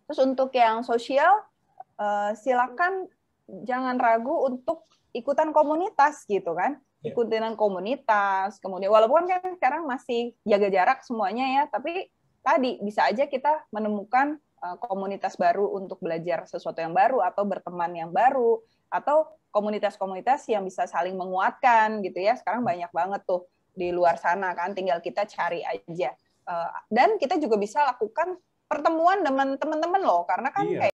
Terus untuk yang sosial, silakan jangan ragu untuk ikutan komunitas gitu kan. Ikutin komunitas, kemudian walaupun kan sekarang masih jaga jarak semuanya ya, tapi tadi bisa aja kita menemukan komunitas baru untuk belajar sesuatu yang baru atau berteman yang baru atau komunitas-komunitas yang bisa saling menguatkan gitu ya. Sekarang banyak banget tuh di luar sana kan, tinggal kita cari aja. Dan kita juga bisa lakukan pertemuan dengan teman-teman loh, karena kan kayak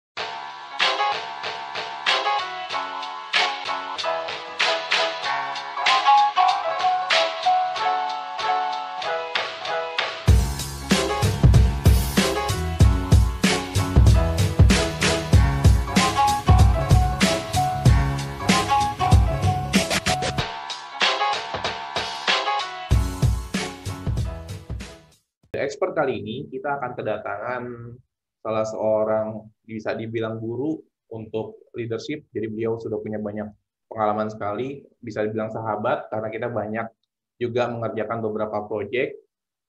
Expert kali ini kita akan kedatangan salah seorang bisa dibilang guru untuk leadership. Jadi beliau sudah punya banyak pengalaman sekali, bisa dibilang sahabat karena kita banyak juga mengerjakan beberapa proyek.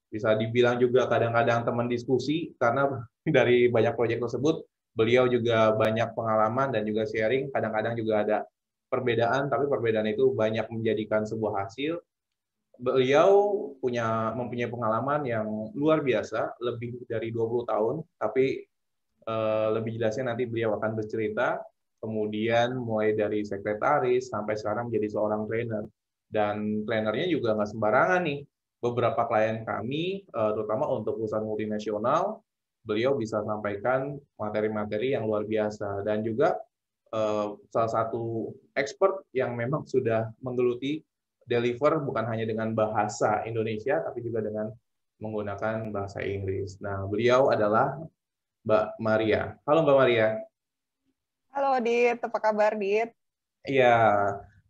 Bisa dibilang juga kadang-kadang teman diskusi karena dari banyak proyek tersebut beliau juga banyak pengalaman dan juga sharing. Kadang-kadang juga ada perbedaan, tapi perbedaan itu banyak menjadikan sebuah hasil. Beliau mempunyai pengalaman yang luar biasa, lebih dari 20 tahun, tapi lebih jelasnya nanti beliau akan bercerita, kemudian mulai dari sekretaris sampai sekarang menjadi seorang trainer. Dan trainernya juga nggak sembarangan nih. Beberapa klien kami, terutama untuk perusahaan multinasional, beliau bisa sampaikan materi-materi yang luar biasa. Dan juga salah satu expert yang memang sudah menggeluti deliver bukan hanya dengan bahasa Indonesia, tapi juga dengan menggunakan bahasa Inggris. Nah, beliau adalah Mbak Maria. Halo Mbak Maria. halo Dit, apa kabar Dit? Iya,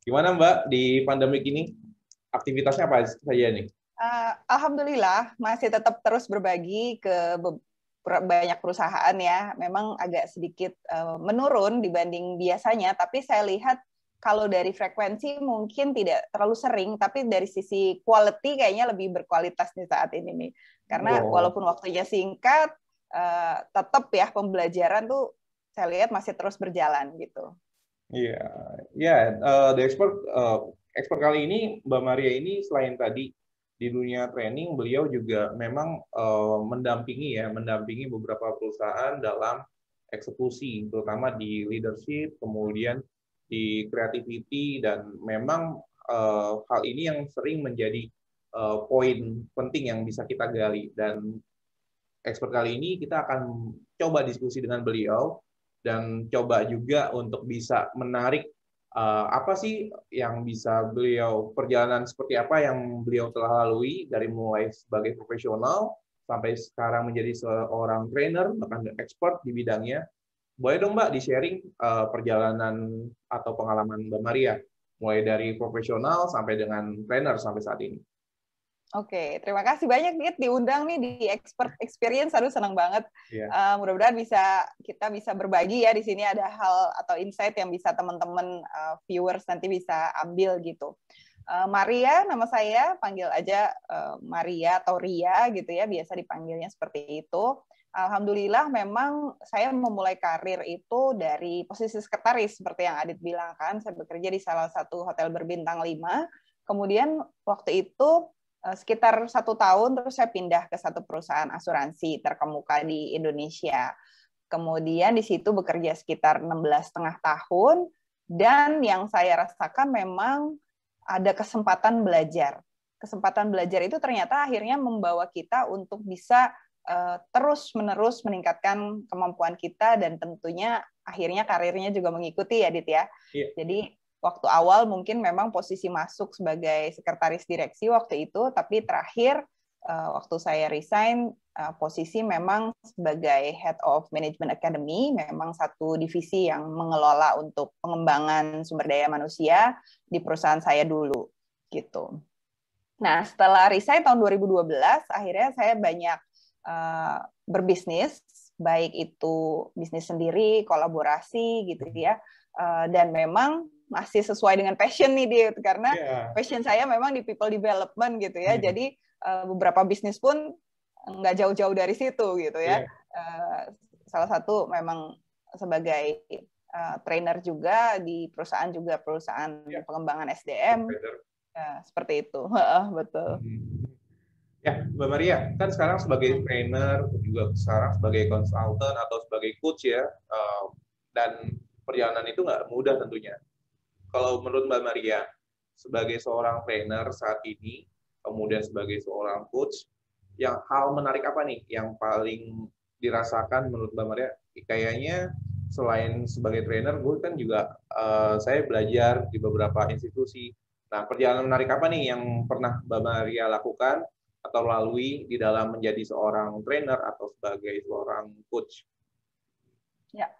gimana Mbak di pandemik ini? Aktivitasnya apa saja nih? Alhamdulillah masih tetap terus berbagi ke banyak perusahaan ya. Memang agak sedikit menurun dibanding biasanya, tapi saya lihat kalau dari frekuensi mungkin tidak terlalu sering, tapi dari sisi quality kayaknya lebih berkualitas nih saat ini nih. Karena walaupun waktunya singkat, tetap ya pembelajaran tuh saya lihat masih terus berjalan gitu. Iya, ya, the expert kali ini Mbak Maria ini selain tadi di dunia training, beliau juga memang mendampingi beberapa perusahaan dalam eksekusi, terutama di leadership, kemudian di creativity, dan memang hal ini yang sering menjadi poin penting yang bisa kita gali. Dan expert kali ini kita akan coba diskusi dengan beliau dan coba juga untuk bisa menarik apa sih yang bisa perjalanan seperti apa yang beliau telah lalui dari mulai sebagai profesional sampai sekarang menjadi seorang trainer, bahkan expert di bidangnya. Boleh dong Mbak di-sharing perjalanan atau pengalaman Mbak Maria, mulai dari profesional sampai dengan trainer sampai saat ini. Oke, terima kasih banyak Dit diundang nih di Expert Experience. Aduh, senang banget. Mudah-mudahan kita bisa berbagi ya di sini, ada hal atau insight yang bisa teman-teman viewers nanti bisa ambil gitu. Maria, nama saya, panggil aja Maria atau Ria gitu ya, biasa dipanggilnya seperti itu. Alhamdulillah memang saya memulai karir itu dari posisi sekretaris seperti yang Adit bilang kan. Saya bekerja di salah satu hotel berbintang 5. Kemudian waktu itu sekitar 1 tahun, terus saya pindah ke satu perusahaan asuransi terkemuka di Indonesia. Kemudian di situ bekerja sekitar 16,5 tahun, dan yang saya rasakan memang ada kesempatan belajar. Kesempatan belajar itu ternyata akhirnya membawa kita untuk bisa terus-menerus meningkatkan kemampuan kita, dan tentunya akhirnya karirnya juga mengikuti ya, Dit ya. Jadi waktu awal mungkin memang posisi masuk sebagai sekretaris direksi waktu itu, tapi terakhir waktu saya resign, posisi memang sebagai Head of Management Academy, memang satu divisi yang mengelola untuk pengembangan sumber daya manusia di perusahaan saya dulu. Gitu. Nah, setelah resign tahun 2012, akhirnya saya banyak berbisnis, baik itu bisnis sendiri, kolaborasi gitu ya, dan memang masih sesuai dengan passion nih Dit, karena passion saya memang di people development gitu ya. Jadi beberapa bisnis pun nggak jauh-jauh dari situ gitu ya. salah satu memang sebagai trainer juga di perusahaan pengembangan SDM. Seperti itu. Betul. Ya, Mbak Maria, kan sekarang sebagai trainer, juga sekarang sebagai konsultan atau sebagai coach ya, dan perjalanan itu nggak mudah tentunya. Kalau menurut Mbak Maria, sebagai seorang trainer saat ini, kemudian sebagai seorang coach, yang hal menarik apa nih yang paling dirasakan menurut Mbak Maria? Kayaknya selain sebagai trainer, gue kan juga saya belajar di beberapa institusi. Nah, perjalanan menarik apa nih yang pernah Mbak Maria lakukan atau lalui di dalam menjadi seorang trainer atau sebagai seorang coach? Ya,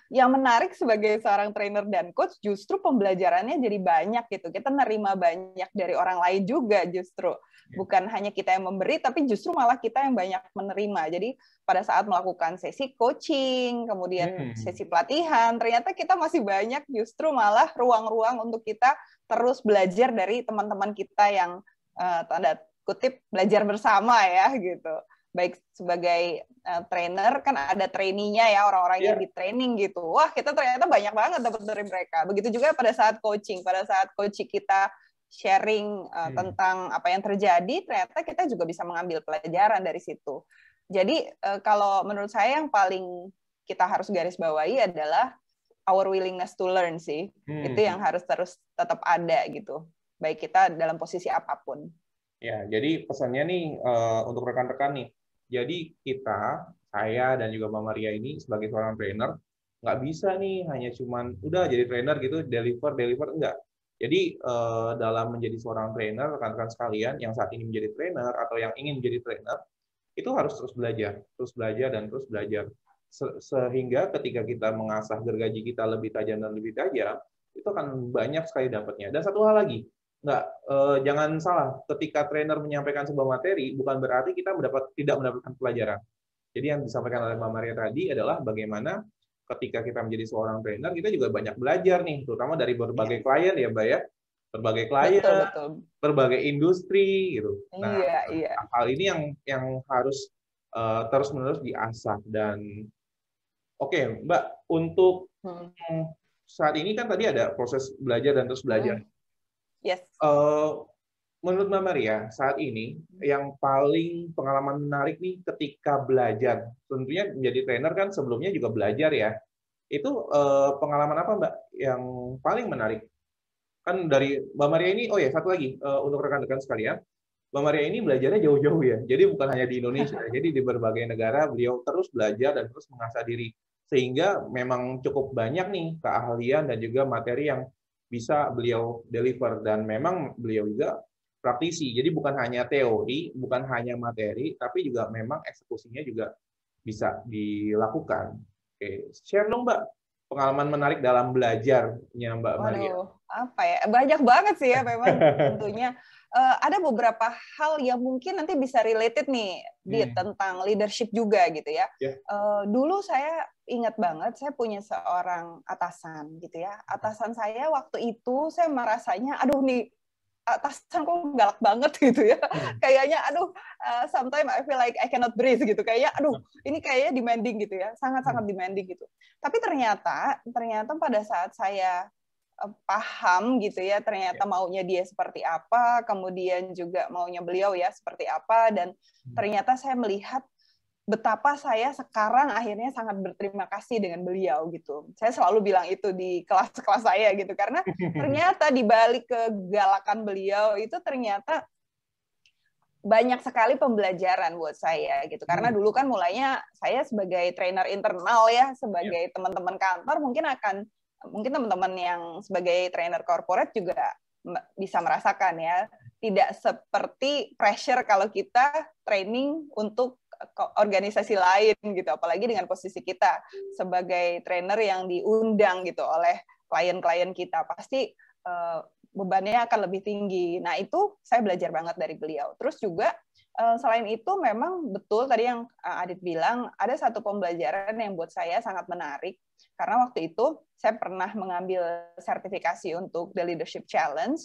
yang menarik sebagai seorang trainer dan coach justru pembelajarannya jadi banyak gitu. Kita nerima banyak dari orang lain juga justru. Bukan hanya kita yang memberi, tapi justru malah kita yang banyak menerima. Jadi pada saat melakukan sesi coaching, kemudian sesi pelatihan, ternyata kita masih banyak justru malah ruang-ruang untuk kita terus belajar dari teman-teman kita yang tanda kutip belajar bersama ya gitu. Baik sebagai trainer kan ada trainee-nya ya, orang-orang yang di training gitu. Wah, kita ternyata banyak banget dapat dari mereka. Begitu juga pada saat coaching kita sharing tentang apa yang terjadi, ternyata kita juga bisa mengambil pelajaran dari situ. Jadi kalau menurut saya yang paling kita harus garis bawahi adalah our willingness to learn sih. Itu yang harus terus tetap ada gitu. Baik kita dalam posisi apapun. Ya, jadi pesannya nih untuk rekan-rekan nih. Jadi saya dan juga Mbak Maria ini sebagai seorang trainer, nggak bisa nih hanya cuman udah jadi trainer gitu, deliver, enggak. Jadi dalam menjadi seorang trainer, rekan-rekan sekalian yang saat ini menjadi trainer atau yang ingin menjadi trainer, itu harus terus belajar dan terus belajar. Sehingga ketika kita mengasah gergaji kita lebih tajam dan lebih tajam, itu akan banyak sekali dapatnya. Dan satu hal lagi, jangan salah, ketika trainer menyampaikan sebuah materi, bukan berarti kita tidak mendapatkan pelajaran. Jadi yang disampaikan oleh Mbak Maria tadi adalah bagaimana ketika kita menjadi seorang trainer, kita juga banyak belajar nih, terutama dari berbagai klien ya, Mbak ya. Berbagai klien, betul. Berbagai industri gitu. Nah, hal ini yang harus terus-menerus diasah. Dan oke, Mbak, untuk saat ini kan tadi ada proses belajar dan terus belajar. Yes. Menurut Mbak Maria, saat ini yang paling pengalaman menarik nih ketika belajar, tentunya menjadi trainer kan sebelumnya juga belajar ya. Itu pengalaman apa Mbak yang paling menarik? Kan dari Mbak Maria ini, satu lagi untuk rekan-rekan sekalian, Mbak Maria ini belajarnya jauh-jauh ya. Jadi bukan hanya di Indonesia, jadi di berbagai negara beliau terus belajar dan terus mengasah diri. Sehingga memang cukup banyak nih keahlian dan juga materi yang bisa beliau deliver, dan memang beliau juga praktisi. Jadi bukan hanya teori, bukan hanya materi, tapi juga memang eksekusinya juga bisa dilakukan. Oke, share dong Mbak pengalaman menarik dalam belajarnya Mbak Maria. Apa ya? Banyak banget sih ya memang tentunya. Ada beberapa hal yang mungkin nanti bisa related nih tentang leadership juga gitu ya. Dulu saya ingat banget saya punya seorang atasan gitu ya. Atasan saya waktu itu saya merasanya aduh nih atasan kok galak banget gitu ya. Kayaknya aduh sometimes I feel like I cannot breathe gitu. Kayaknya aduh ini kayaknya demanding gitu ya. Sangat-sangat demanding gitu. Tapi ternyata pada saat saya paham gitu ya, ternyata maunya dia seperti apa, kemudian juga maunya beliau ya seperti apa, dan ternyata saya melihat betapa saya sekarang akhirnya sangat berterima kasih dengan beliau gitu. Saya selalu bilang itu di kelas-kelas saya gitu, karena ternyata di balik kegalakan beliau itu ternyata banyak sekali pembelajaran buat saya gitu. Karena dulu kan mulainya saya sebagai trainer internal ya, sebagai teman-teman kantor mungkin teman-teman yang sebagai trainer corporate juga bisa merasakan ya, tidak seperti pressure kalau kita training untuk organisasi lain gitu, apalagi dengan posisi kita sebagai trainer yang diundang gitu oleh klien-klien kita, pasti bebannya akan lebih tinggi. Nah itu saya belajar banget dari beliau. Terus juga selain itu memang betul tadi yang Adit bilang, ada satu pembelajaran yang buat saya sangat menarik, karena waktu itu saya pernah mengambil sertifikasi untuk The Leadership Challenge.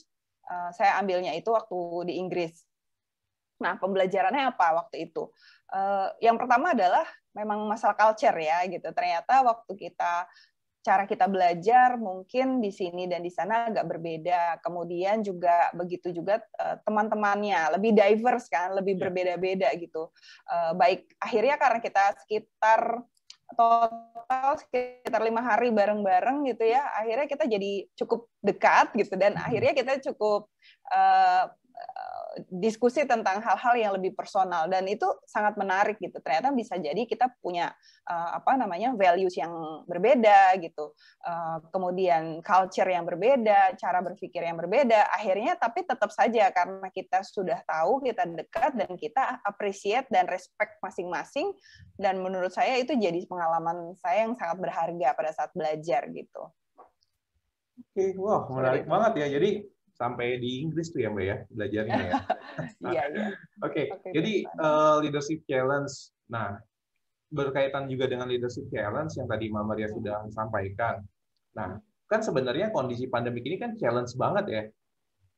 Saya ambilnya itu waktu di Inggris. Nah, pembelajarannya apa waktu itu? Yang pertama adalah memang masalah culture ya gitu. Ternyata waktu cara kita belajar mungkin di sini dan di sana agak berbeda. Kemudian juga begitu juga teman-temannya lebih diverse kan, lebih berbeda-beda gitu. Baik akhirnya karena kita total sekitar 5 hari bareng-bareng gitu ya, akhirnya kita jadi cukup dekat gitu, dan akhirnya kita cukup diskusi tentang hal-hal yang lebih personal, dan itu sangat menarik gitu. Ternyata bisa jadi kita punya values yang berbeda gitu, kemudian culture yang berbeda, cara berpikir yang berbeda, akhirnya tapi tetap saja karena kita sudah tahu, kita dekat, dan kita appreciate dan respect masing-masing, dan menurut saya itu jadi pengalaman saya yang sangat berharga pada saat belajar gitu. Oke, wah menarik banget ya. Jadi sampai di Inggris tuh ya Mbak ya belajarnya ya. Iya. Oke, jadi leadership challenge. Nah, berkaitan juga dengan leadership challenge yang tadi Mbak Maria sudah sampaikan. Nah, kan sebenarnya kondisi pandemik ini kan challenge banget ya.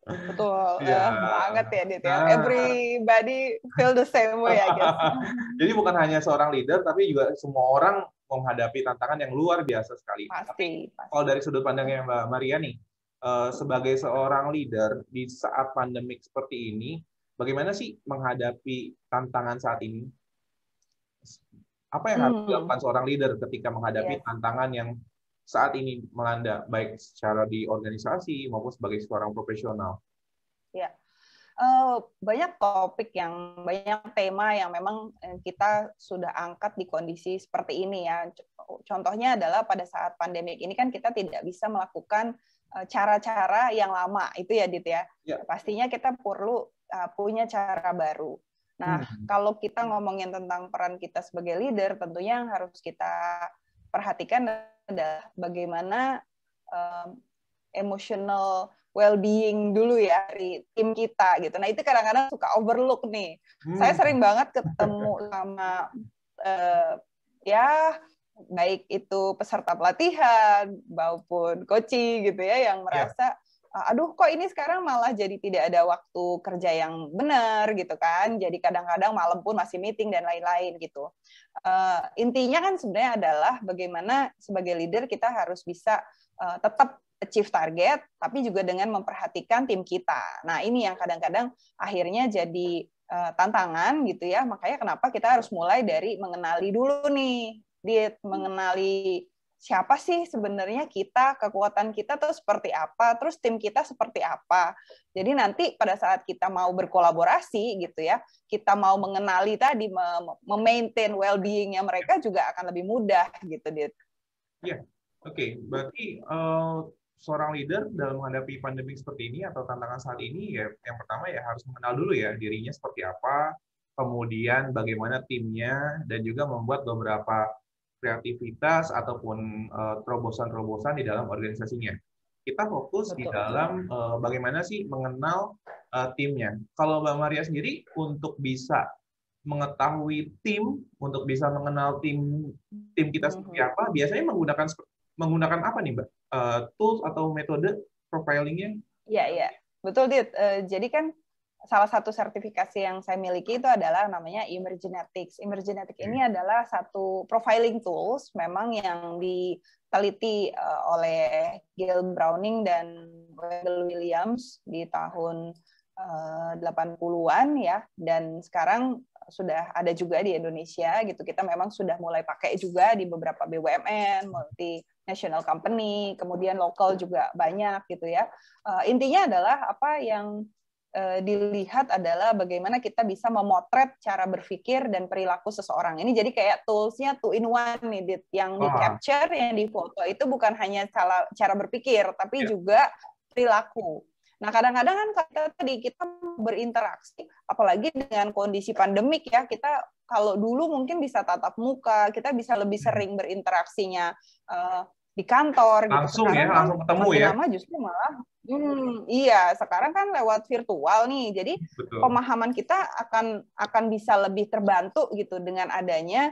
Betul, banget ya Dit ya. Everybody feel the same way, I guess. Jadi bukan hanya seorang leader, tapi juga semua orang menghadapi tantangan yang luar biasa sekali. Pasti. Kalau dari sudut pandangnya Mbak Maria nih, sebagai seorang leader di saat pandemik seperti ini, bagaimana sih menghadapi tantangan saat ini? Apa yang harus dilakukan seorang leader ketika menghadapi tantangan yang saat ini melanda, baik secara di organisasi maupun sebagai seorang profesional? Ya, banyak banyak tema yang memang kita sudah angkat di kondisi seperti ini ya. Contohnya adalah pada saat pandemik ini kan kita tidak bisa melakukan cara-cara yang lama itu ya Dit ya. Pastinya kita perlu punya cara baru. Nah, kalau kita ngomongin tentang peran kita sebagai leader, tentunya yang harus kita perhatikan adalah bagaimana emotional well-being dulu ya dari tim kita gitu. Nah, itu kadang-kadang suka overlook nih. Saya sering banget ketemu sama baik itu peserta pelatihan maupun coaching gitu ya yang merasa aduh kok ini sekarang malah jadi tidak ada waktu kerja yang benar gitu kan. Jadi kadang-kadang malam pun masih meeting dan lain-lain gitu. Intinya kan sebenarnya adalah bagaimana sebagai leader kita harus bisa tetap achieve target, tapi juga dengan memperhatikan tim kita. Nah, ini yang kadang-kadang akhirnya jadi tantangan gitu ya. Makanya kenapa kita harus mulai dari mengenali dulu nih, mengenali siapa sih sebenarnya kita, kekuatan kita tuh seperti apa, terus tim kita seperti apa. Jadi nanti pada saat kita mau berkolaborasi gitu ya, kita mau mengenali tadi, memaintain well-being-nya mereka juga akan lebih mudah gitu, Dit. Iya, oke. Berarti seorang leader dalam menghadapi pandemi seperti ini atau tantangan saat ini ya yang pertama ya harus mengenal dulu ya dirinya seperti apa, kemudian bagaimana timnya, dan juga membuat beberapa kreativitas ataupun terobosan-terobosan di dalam organisasinya. Kita fokus di dalam bagaimana sih mengenal timnya. Kalau Mbak Maria sendiri untuk bisa mengetahui tim, untuk bisa mengenal tim kita seperti apa, biasanya menggunakan apa nih Mbak? Tools atau metode profilingnya? Iya, betul Dit. Jadi kan salah satu sertifikasi yang saya miliki itu adalah namanya Emergenetics. Emergenetics ini adalah satu profiling tools memang yang diteliti oleh Gail Browning dan Wendell Williams di tahun 80-an ya, dan sekarang sudah ada juga di Indonesia gitu. Kita memang sudah mulai pakai juga di beberapa BUMN, multinational company, kemudian lokal juga banyak gitu ya. Intinya adalah apa yang dilihat adalah bagaimana kita bisa memotret cara berpikir dan perilaku seseorang. Ini jadi kayak toolsnya two in one nih, Dit. Yang di capture, yang di foto itu bukan hanya cara berpikir, tapi juga perilaku. Nah, kadang-kadang kan kita berinteraksi, apalagi dengan kondisi pandemik ya, kita kalau dulu mungkin bisa tatap muka, kita bisa lebih sering berinteraksinya di kantor langsung gitu. Sekarang langsung ketemu ya. Lama justru malah iya, sekarang kan lewat virtual nih. Jadi pemahaman kita akan bisa lebih terbantu gitu dengan adanya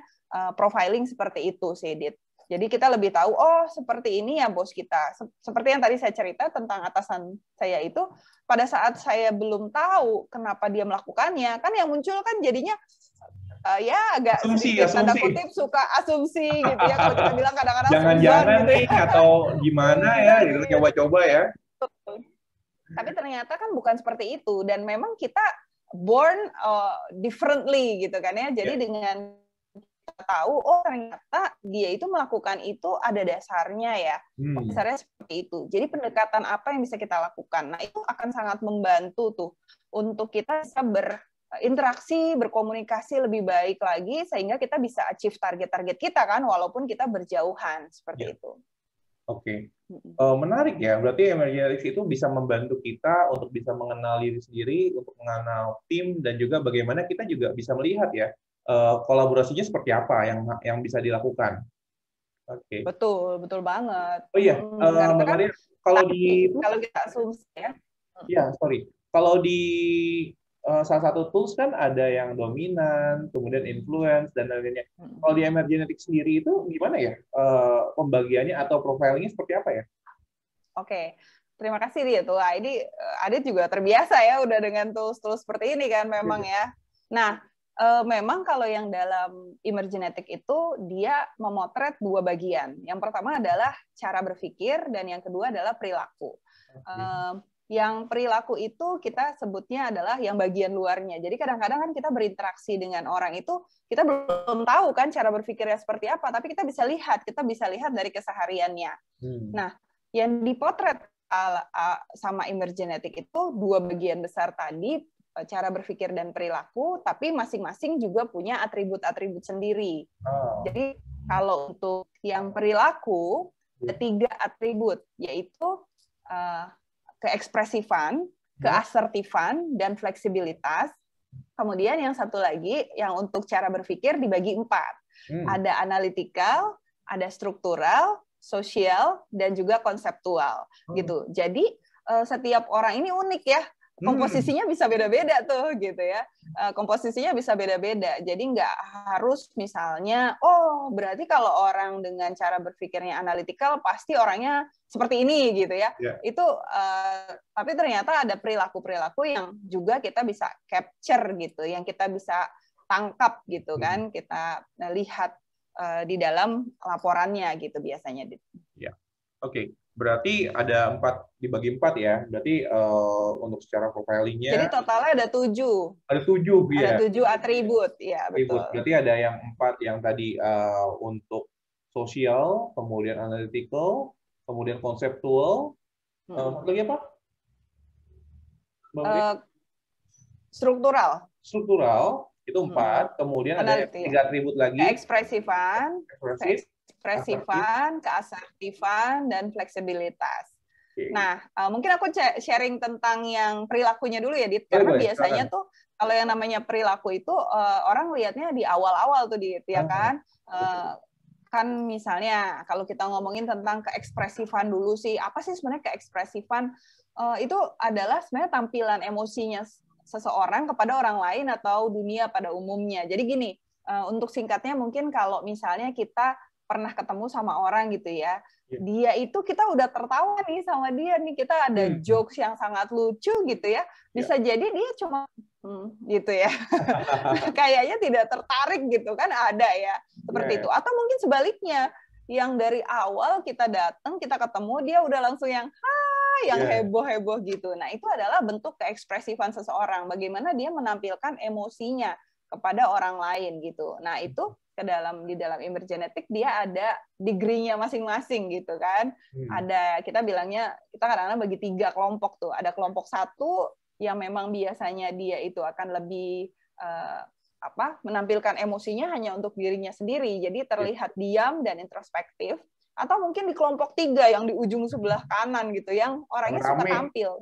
profiling seperti itu sih, Dit. Jadi kita lebih tahu, oh seperti ini ya bos kita. Seperti yang tadi saya cerita tentang atasan saya itu, pada saat saya belum tahu kenapa dia melakukannya, kan yang muncul kan jadinya ya agak asumsi, sedikit tanda kutip suka asumsi gitu ya. Kalau kita bilang kadang-kadang jangan-jangan gitu nih ya. atau gimana ya gitu, coba-coba ya. Tapi ternyata kan bukan seperti itu, dan memang kita born differently gitu kan ya. Jadi dengan kita tahu, oh ternyata dia itu melakukan itu ada dasarnya ya. Dasarnya seperti itu. Jadi pendekatan apa yang bisa kita lakukan? Nah, itu akan sangat membantu tuh untuk kita bisa berinteraksi, berkomunikasi lebih baik lagi sehingga kita bisa achieve target-target kita kan, walaupun kita berjauhan seperti itu. Oke. Menarik ya. Berarti emergency itu bisa membantu kita untuk bisa mengenal diri sendiri, untuk mengenal tim, dan juga bagaimana kita juga bisa melihat ya kolaborasinya seperti apa yang bisa dilakukan. Oke. Betul banget. Oh iya, Mbak Maria, kalau kita asumsi ya. Iya, sorry. Kalau di salah satu tools kan ada yang dominan, kemudian influence, dan lain-lainnya. Kalau di emergenetics sendiri itu gimana ya pembagiannya atau profilingnya seperti apa ya? Oke, terima kasih dia tuh. Ini Adit juga terbiasa ya udah dengan tools-tools seperti ini kan memang ya. Nah, memang kalau yang dalam emergenetic itu dia memotret dua bagian. Yang pertama adalah cara berpikir dan yang kedua adalah perilaku. Yang perilaku itu kita sebutnya adalah yang bagian luarnya. Jadi kadang-kadang kan kita berinteraksi dengan orang itu, kita belum tahu kan cara berpikirnya seperti apa, tapi kita bisa lihat dari kesehariannya. Nah, yang dipotret sama emergenetic itu dua bagian besar tadi, cara berpikir dan perilaku, tapi masing-masing juga punya atribut-atribut sendiri. Jadi kalau untuk yang perilaku, ada 3 atribut, yaitu keekspresifan, keasertifan, dan fleksibilitas. Kemudian yang satu lagi, yang untuk cara berpikir dibagi 4. Ada analytical, ada struktural, sosial, dan juga konseptual. Gitu. Jadi setiap orang ini unik ya. Komposisinya bisa beda-beda tuh gitu ya. Komposisinya bisa beda-beda. Jadi nggak harus misalnya, oh berarti kalau orang dengan cara berpikirnya analytical pasti orangnya seperti ini gitu ya. Itu tapi ternyata ada perilaku-perilaku yang juga kita bisa capture gitu, yang kita bisa tangkap gitu kan, kita lihat di dalam laporannya gitu biasanya. Ya, oke. Berarti ada 4, dibagi 4 ya. Berarti untuk secara profilingnya. Jadi totalnya ada 7. Ada 7 ya. Ada 7 atribut, ya betul. Berarti ada yang 4 yang tadi untuk sosial, kemudian analytical, kemudian konseptual. Satu lagi apa? Struktural. Struktural itu 4. Kemudian ada 3 atribut lagi. Keekspresifan, keasertifan, dan fleksibilitas. Nah, mungkin aku sharing tentang yang perilakunya dulu ya, Dit. Karena biasanya tuh kalau yang namanya perilaku itu orang lihatnya di awal-awal tuh, Dit, ya kan? Kan misalnya kalau kita ngomongin tentang keekspresifan dulu sih, apa sih sebenarnya keekspresifan? Itu adalah sebenarnya tampilan emosinya seseorang kepada orang lain atau dunia pada umumnya. Jadi gini, untuk singkatnya mungkin kalau misalnya kita pernah ketemu sama orang gitu ya, dia itu kita udah tertawa nih sama dia nih, kita ada jokes yang sangat lucu gitu ya, bisa jadi dia cuma gitu ya, kayaknya tidak tertarik gitu kan, ada ya seperti itu. Atau mungkin sebaliknya, yang dari awal kita datang, kita ketemu, dia udah langsung yang heboh-heboh gitu. Nah, itu adalah bentuk keekspresifan seseorang, bagaimana dia menampilkan emosinya kepada orang lain gitu. Nah, itu di dalam emergenetic dia ada degree-nya masing-masing gitu kan. Ada, kita bilangnya, kita kadang-kadang bagi 3 kelompok tuh. Ada kelompok 1 yang memang biasanya dia itu akan lebih menampilkan emosinya hanya untuk dirinya sendiri. Jadi terlihat diam dan introspektif. Atau mungkin di kelompok 3 yang di ujung sebelah kanan gitu, yang orangnya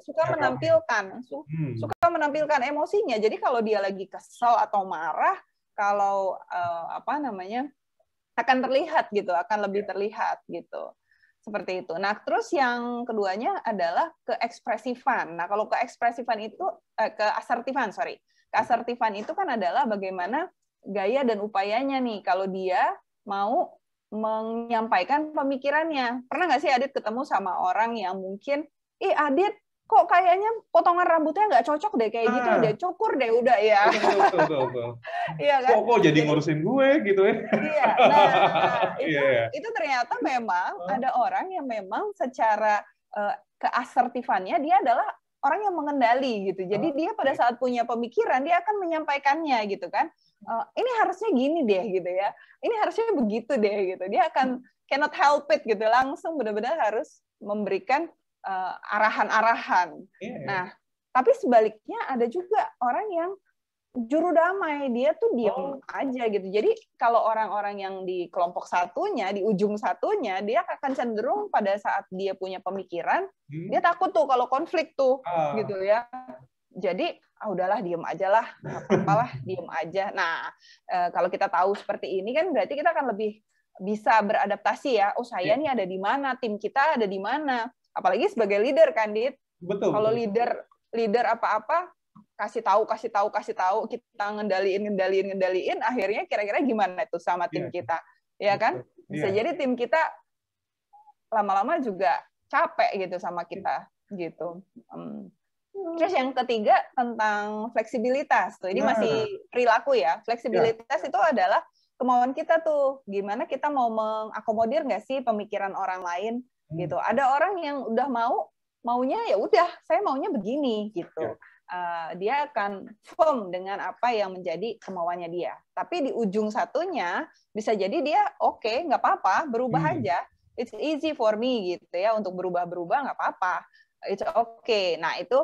suka menampilkan emosinya. Jadi kalau dia lagi kesel atau marah, kalau akan terlihat gitu, akan lebih terlihat gitu. Seperti itu. Nah, terus yang keduanya adalah keekspresifan. Nah, kalau keekspresifan itu keasertifan itu kan adalah bagaimana gaya dan upayanya nih kalau dia mau menyampaikan pemikirannya. Pernah nggak sih Adit ketemu sama orang yang mungkin, Adit kok kayaknya potongan rambutnya nggak cocok deh kayak gitu deh, cukur deh udah ya. Betul. Iya kan? Kok jadi ngurusin gue gitu ya? Iya, nah itu ternyata memang ada orang yang memang secara keasertifannya dia adalah orang yang mengendali gitu. Jadi dia pada saat punya pemikiran dia akan menyampaikannya gitu kan. Ini harusnya gini deh gitu ya. Ini harusnya begitu deh gitu. Dia akan cannot help it gitu. Langsung benar-benar harus memberikan arahan-arahan. Nah, tapi sebaliknya ada juga orang yang juru damai, dia tuh diem aja gitu. Jadi kalau orang-orang yang di kelompok satunya, di ujung satunya, dia akan cenderung pada saat dia punya pemikiran, dia takut tuh kalau konflik tuh, gitu ya. Jadi udahlah diem aja lah, nggak apa-apa lah, diem aja. Nah, kalau kita tahu seperti ini kan berarti kita akan lebih bisa beradaptasi ya. Oh saya nih ada di mana, tim kita ada di mana. Apalagi sebagai leader kan, Dit. Kalau leader apa-apa kasih tahu, kita ngendaliin, akhirnya kira-kira gimana tuh sama tim kita, ya kan? Bisa jadi tim kita lama-lama juga capek gitu sama kita, gitu. Terus yang ketiga tentang fleksibilitas, tuh ini masih perilaku ya. Fleksibilitas itu adalah kemauan kita tuh, gimana kita mau mengakomodir nggak sih pemikiran orang lain, gitu. Ada orang yang udah maunya ya udah, saya maunya begini, gitu. Dia akan firm dengan apa yang menjadi kemauannya dia. Tapi di ujung satunya bisa jadi dia oke, nggak apa-apa, berubah aja. It's easy for me gitu ya, untuk berubah-berubah nggak apa-apa. It's okay. Nah itu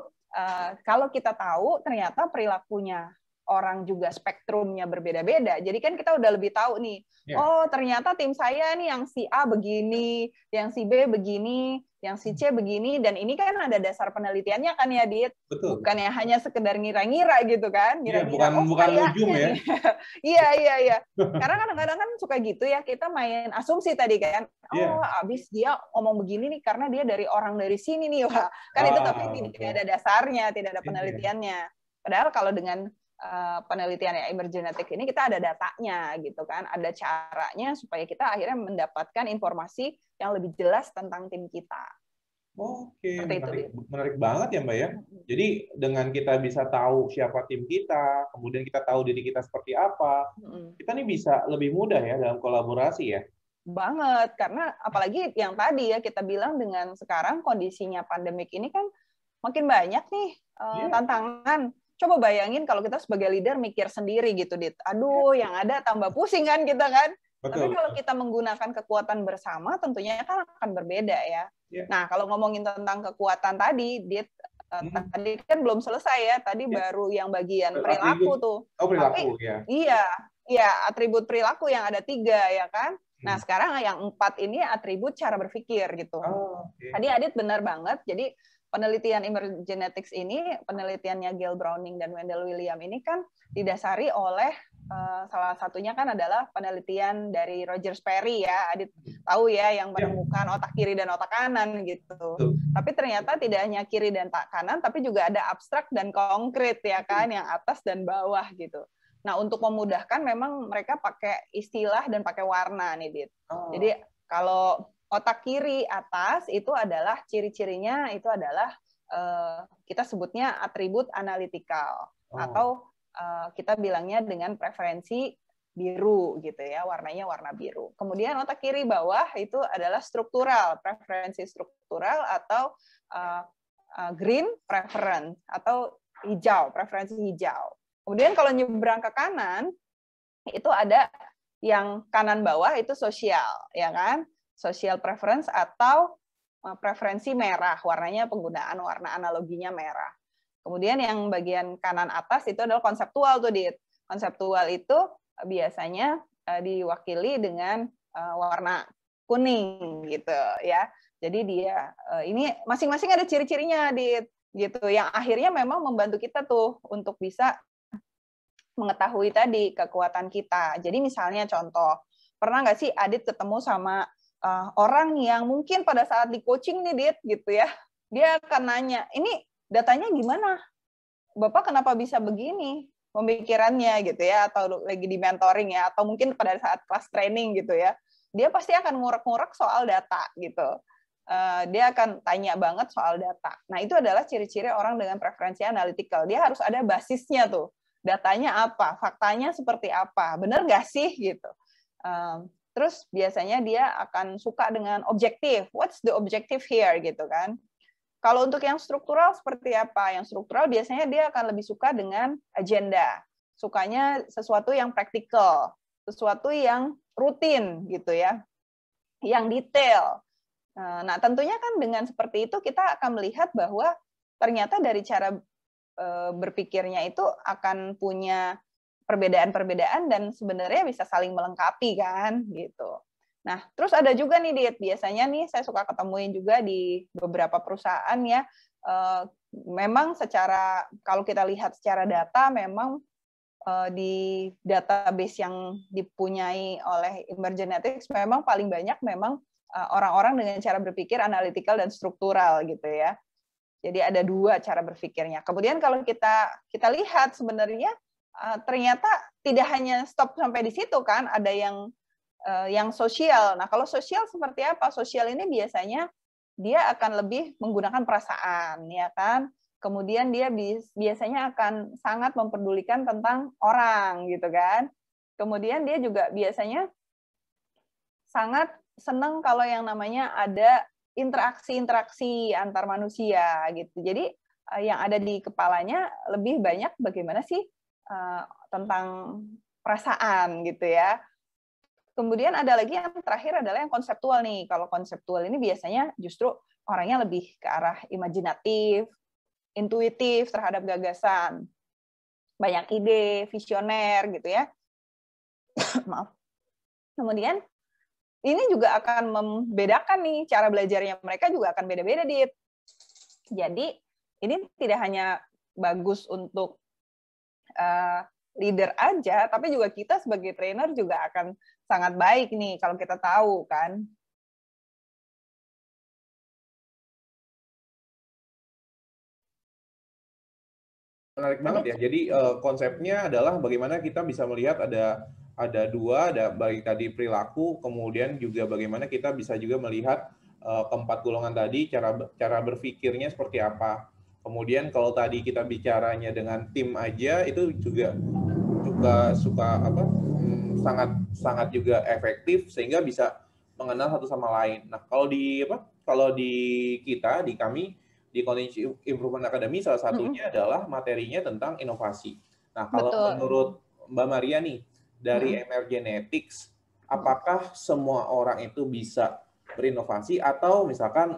kalau kita tahu ternyata perilakunya orang juga spektrumnya berbeda-beda. Jadi kan kita udah lebih tahu nih. Oh ternyata tim saya nih yang si A begini, yang si B begini, yang si C begini, dan ini kan ada dasar penelitiannya kan ya, Dit? Betul. Bukan ya hanya sekedar ngira-ngira gitu kan? Ngira-ngira, bukan ujung ya? Iya. Karena kadang-kadang kan suka gitu ya, kita main asumsi tadi kan. Oh, abis dia ngomong begini nih karena dia dari orang dari sini nih, wah. Kan itu tapi tidak ada dasarnya, tidak ada penelitiannya. Padahal kalau dengan penelitian ya emergenetik ini kita ada datanya gitu kan, ada caranya supaya kita akhirnya mendapatkan informasi yang lebih jelas tentang tim kita. Oke, menarik banget ya Mbak ya. Jadi dengan kita bisa tahu siapa tim kita, kemudian kita tahu diri kita seperti apa, kita nih bisa lebih mudah ya dalam kolaborasi ya. Banget, karena apalagi yang tadi ya kita bilang dengan sekarang kondisinya pandemik ini kan makin banyak nih tantangan. Coba bayangin kalau kita sebagai leader mikir sendiri gitu, Dit. Aduh, yang ada tambah pusing kan kita kan. Betul. Tapi kalau kita menggunakan kekuatan bersama, tentunya kan akan berbeda ya. Nah, kalau ngomongin tentang kekuatan tadi, Dit, tadi kan belum selesai ya. Tadi baru yang bagian perilaku tuh. Oh, perilaku, tapi, Iya, atribut perilaku yang ada 3 ya kan. Nah, sekarang yang 4 ini atribut cara berpikir gitu. Tadi Adit benar banget. Jadi penelitian emergenetics ini, penelitiannya Gail Browning dan Wendell William ini kan didasari oleh salah satunya kan adalah penelitian dari Roger Sperry ya, Adit tahu ya, yang menemukan otak kiri dan otak kanan gitu. Tapi ternyata tidak hanya kiri dan kanan, tapi juga ada abstrak dan konkret ya kan, yang atas dan bawah gitu. Nah untuk memudahkan memang mereka pakai istilah dan pakai warna nih, Dit. Jadi kalau otak kiri atas itu adalah ciri-cirinya itu adalah kita sebutnya atribut analitikal atau kita bilangnya dengan preferensi biru gitu ya, warnanya warna biru. Kemudian otak kiri bawah itu adalah struktural, preferensi struktural atau green preference atau hijau, preferensi hijau. Kemudian kalau nyebrang ke kanan itu ada yang kanan bawah itu sosial ya kan? Social preference atau preferensi merah, warnanya penggunaan warna analoginya merah. Kemudian yang bagian kanan atas itu adalah konseptual tuh, Dit. Konseptual itu biasanya diwakili dengan warna kuning gitu ya. Jadi dia ini masing-masing ada ciri-cirinya, Dit, gitu. Yang akhirnya memang membantu kita tuh untuk bisa mengetahui tadi kekuatan kita. Jadi misalnya contoh, pernah nggak sih Adit ketemu sama orang yang mungkin pada saat di coaching nih, Dit, gitu ya, dia akan nanya, ini datanya gimana? Bapak kenapa bisa begini pemikirannya gitu ya, atau lagi di mentoring ya, atau mungkin pada saat kelas training gitu ya, dia pasti akan ngurek-ngurek soal data gitu. dia akan tanya banget soal data. Nah, itu adalah ciri-ciri orang dengan preferensi analytical. Dia harus ada basisnya tuh. Datanya apa? Faktanya seperti apa? Benar nggak sih? Gitu. Terus biasanya dia akan suka dengan objektif. What's the objective here? Gitu kan. Kalau untuk yang struktural seperti apa? Yang struktural biasanya dia akan lebih suka dengan agenda. Sukanya sesuatu yang praktikal. Sesuatu yang rutin gitu ya. Yang detail. Nah, tentunya kan dengan seperti itu kita akan melihat bahwa ternyata dari cara berpikirnya itu akan punya perbedaan-perbedaan dan sebenarnya bisa saling melengkapi kan gitu. Nah, terus ada juga nih Dit, biasanya nih saya suka ketemuin juga di beberapa perusahaan ya, memang secara kalau kita lihat secara data memang di database yang dipunyai oleh Emergenetics memang paling banyak memang orang-orang dengan cara berpikir analytical dan struktural gitu ya. Jadi ada dua cara berpikirnya. Kemudian kalau kita lihat sebenarnya ternyata tidak hanya stop sampai di situ kan, ada yang sosial. Nah, kalau sosial seperti apa? Sosial ini biasanya dia akan lebih menggunakan perasaan, ya kan? Kemudian dia biasanya akan sangat memperdulikan tentang orang gitu kan. Kemudian dia juga biasanya sangat senang kalau yang namanya ada interaksi-interaksi antar manusia gitu. Jadi yang ada di kepalanya lebih banyak bagaimana sih tentang perasaan gitu ya. Kemudian ada lagi yang terakhir adalah yang konseptual nih. Kalau konseptual ini biasanya justru orangnya lebih ke arah imajinatif, intuitif terhadap gagasan. Banyak ide, visioner gitu ya. Maaf. Kemudian ini juga akan membedakan nih cara belajarnya mereka juga akan beda-beda, Dit. Jadi ini tidak hanya bagus untuk leader aja, tapi juga kita sebagai trainer juga akan sangat baik nih kalau kita tahu kan. Menarik banget ya. Jadi konsepnya adalah bagaimana kita bisa melihat ada dua, ada bagi tadi perilaku, kemudian juga bagaimana kita bisa juga melihat keempat golongan tadi cara berpikirnya seperti apa. Kemudian kalau tadi kita bicaranya dengan tim aja itu juga suka sangat juga efektif sehingga bisa mengenal satu sama lain. Nah, kalau di kami di Continuous Improvement Academy salah satunya adalah materinya tentang inovasi. Nah, kalau menurut Mbak Maria nih dari Emergenetics, apakah semua orang itu bisa berinovasi atau misalkan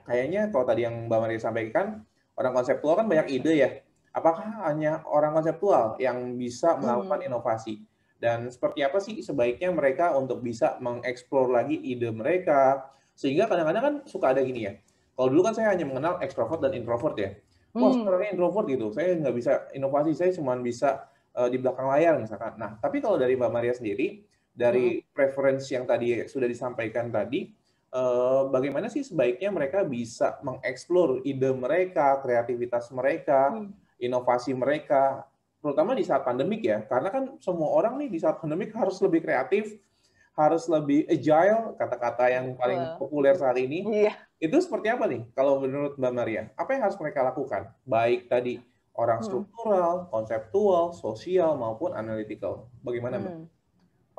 kayaknya kalau tadi yang Mbak Maria sampaikan orang konseptual kan banyak ide ya. Apakah hanya orang konseptual yang bisa melakukan inovasi? Dan seperti apa sih sebaiknya mereka untuk bisa mengeksplor lagi ide mereka? Sehingga kadang-kadang kan suka ada gini ya. Kalau dulu kan saya hanya mengenal ekstrovert dan introvert ya. Wah, sebenarnya introvert gitu. Saya nggak bisa inovasi, saya cuma bisa di belakang layar misalkan. Nah, tapi kalau dari Mbak Maria sendiri, dari preference yang tadi sudah disampaikan tadi, bagaimana sih sebaiknya mereka bisa mengeksplor ide mereka, kreativitas mereka, inovasi mereka, terutama di saat pandemik ya, karena kan semua orang nih di saat pandemik harus lebih kreatif, harus lebih agile, kata-kata yang paling populer saat ini. Itu seperti apa nih kalau menurut Mbak Maria? Apa yang harus mereka lakukan? Baik tadi orang struktural, konseptual, sosial, maupun analytical. Bagaimana Mbak?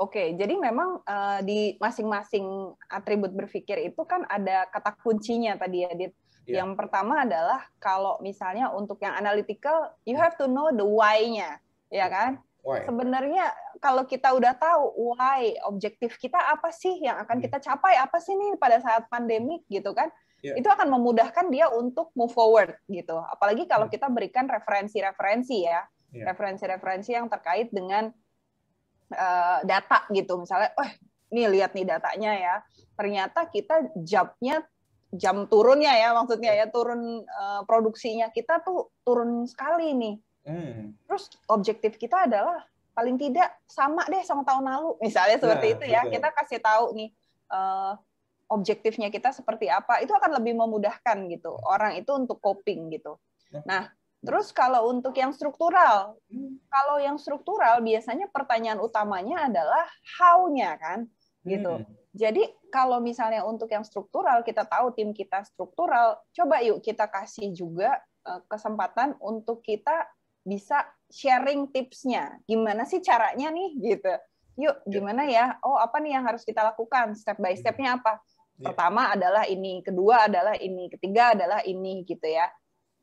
Oke, jadi memang di masing-masing atribut berpikir itu kan ada kata kuncinya tadi ya, Dit. Yang pertama adalah kalau misalnya untuk yang analytical, you have to know the why-nya, ya kan? Why? Sebenarnya kalau kita udah tahu why, objektif kita apa sih yang akan kita capai, apa sih nih pada saat pandemik gitu kan? Itu akan memudahkan dia untuk move forward gitu. Apalagi kalau kita berikan referensi-referensi ya, referensi-referensi yang terkait dengan data gitu. Misalnya, nih lihat nih datanya ya, ternyata kita jam turunnya ya, maksudnya ya turun produksinya kita tuh turun sekali nih. Terus objektif kita adalah paling tidak sama deh sama tahun lalu, misalnya seperti itu ya. Betul. Kita kasih tahu nih objektifnya kita seperti apa, itu akan lebih memudahkan gitu orang itu untuk coping gitu. Nah, terus kalau untuk yang struktural, biasanya pertanyaan utamanya adalah how-nya kan, gitu. Jadi kalau misalnya untuk yang struktural, kita tahu tim kita struktural, coba yuk kita kasih juga kesempatan untuk kita bisa sharing tipsnya. Gimana sih caranya nih gitu. Yuk, gimana ya? Oh, apa nih yang harus kita lakukan? Step by step-nya apa? Pertama adalah ini, kedua adalah ini, ketiga adalah ini gitu ya.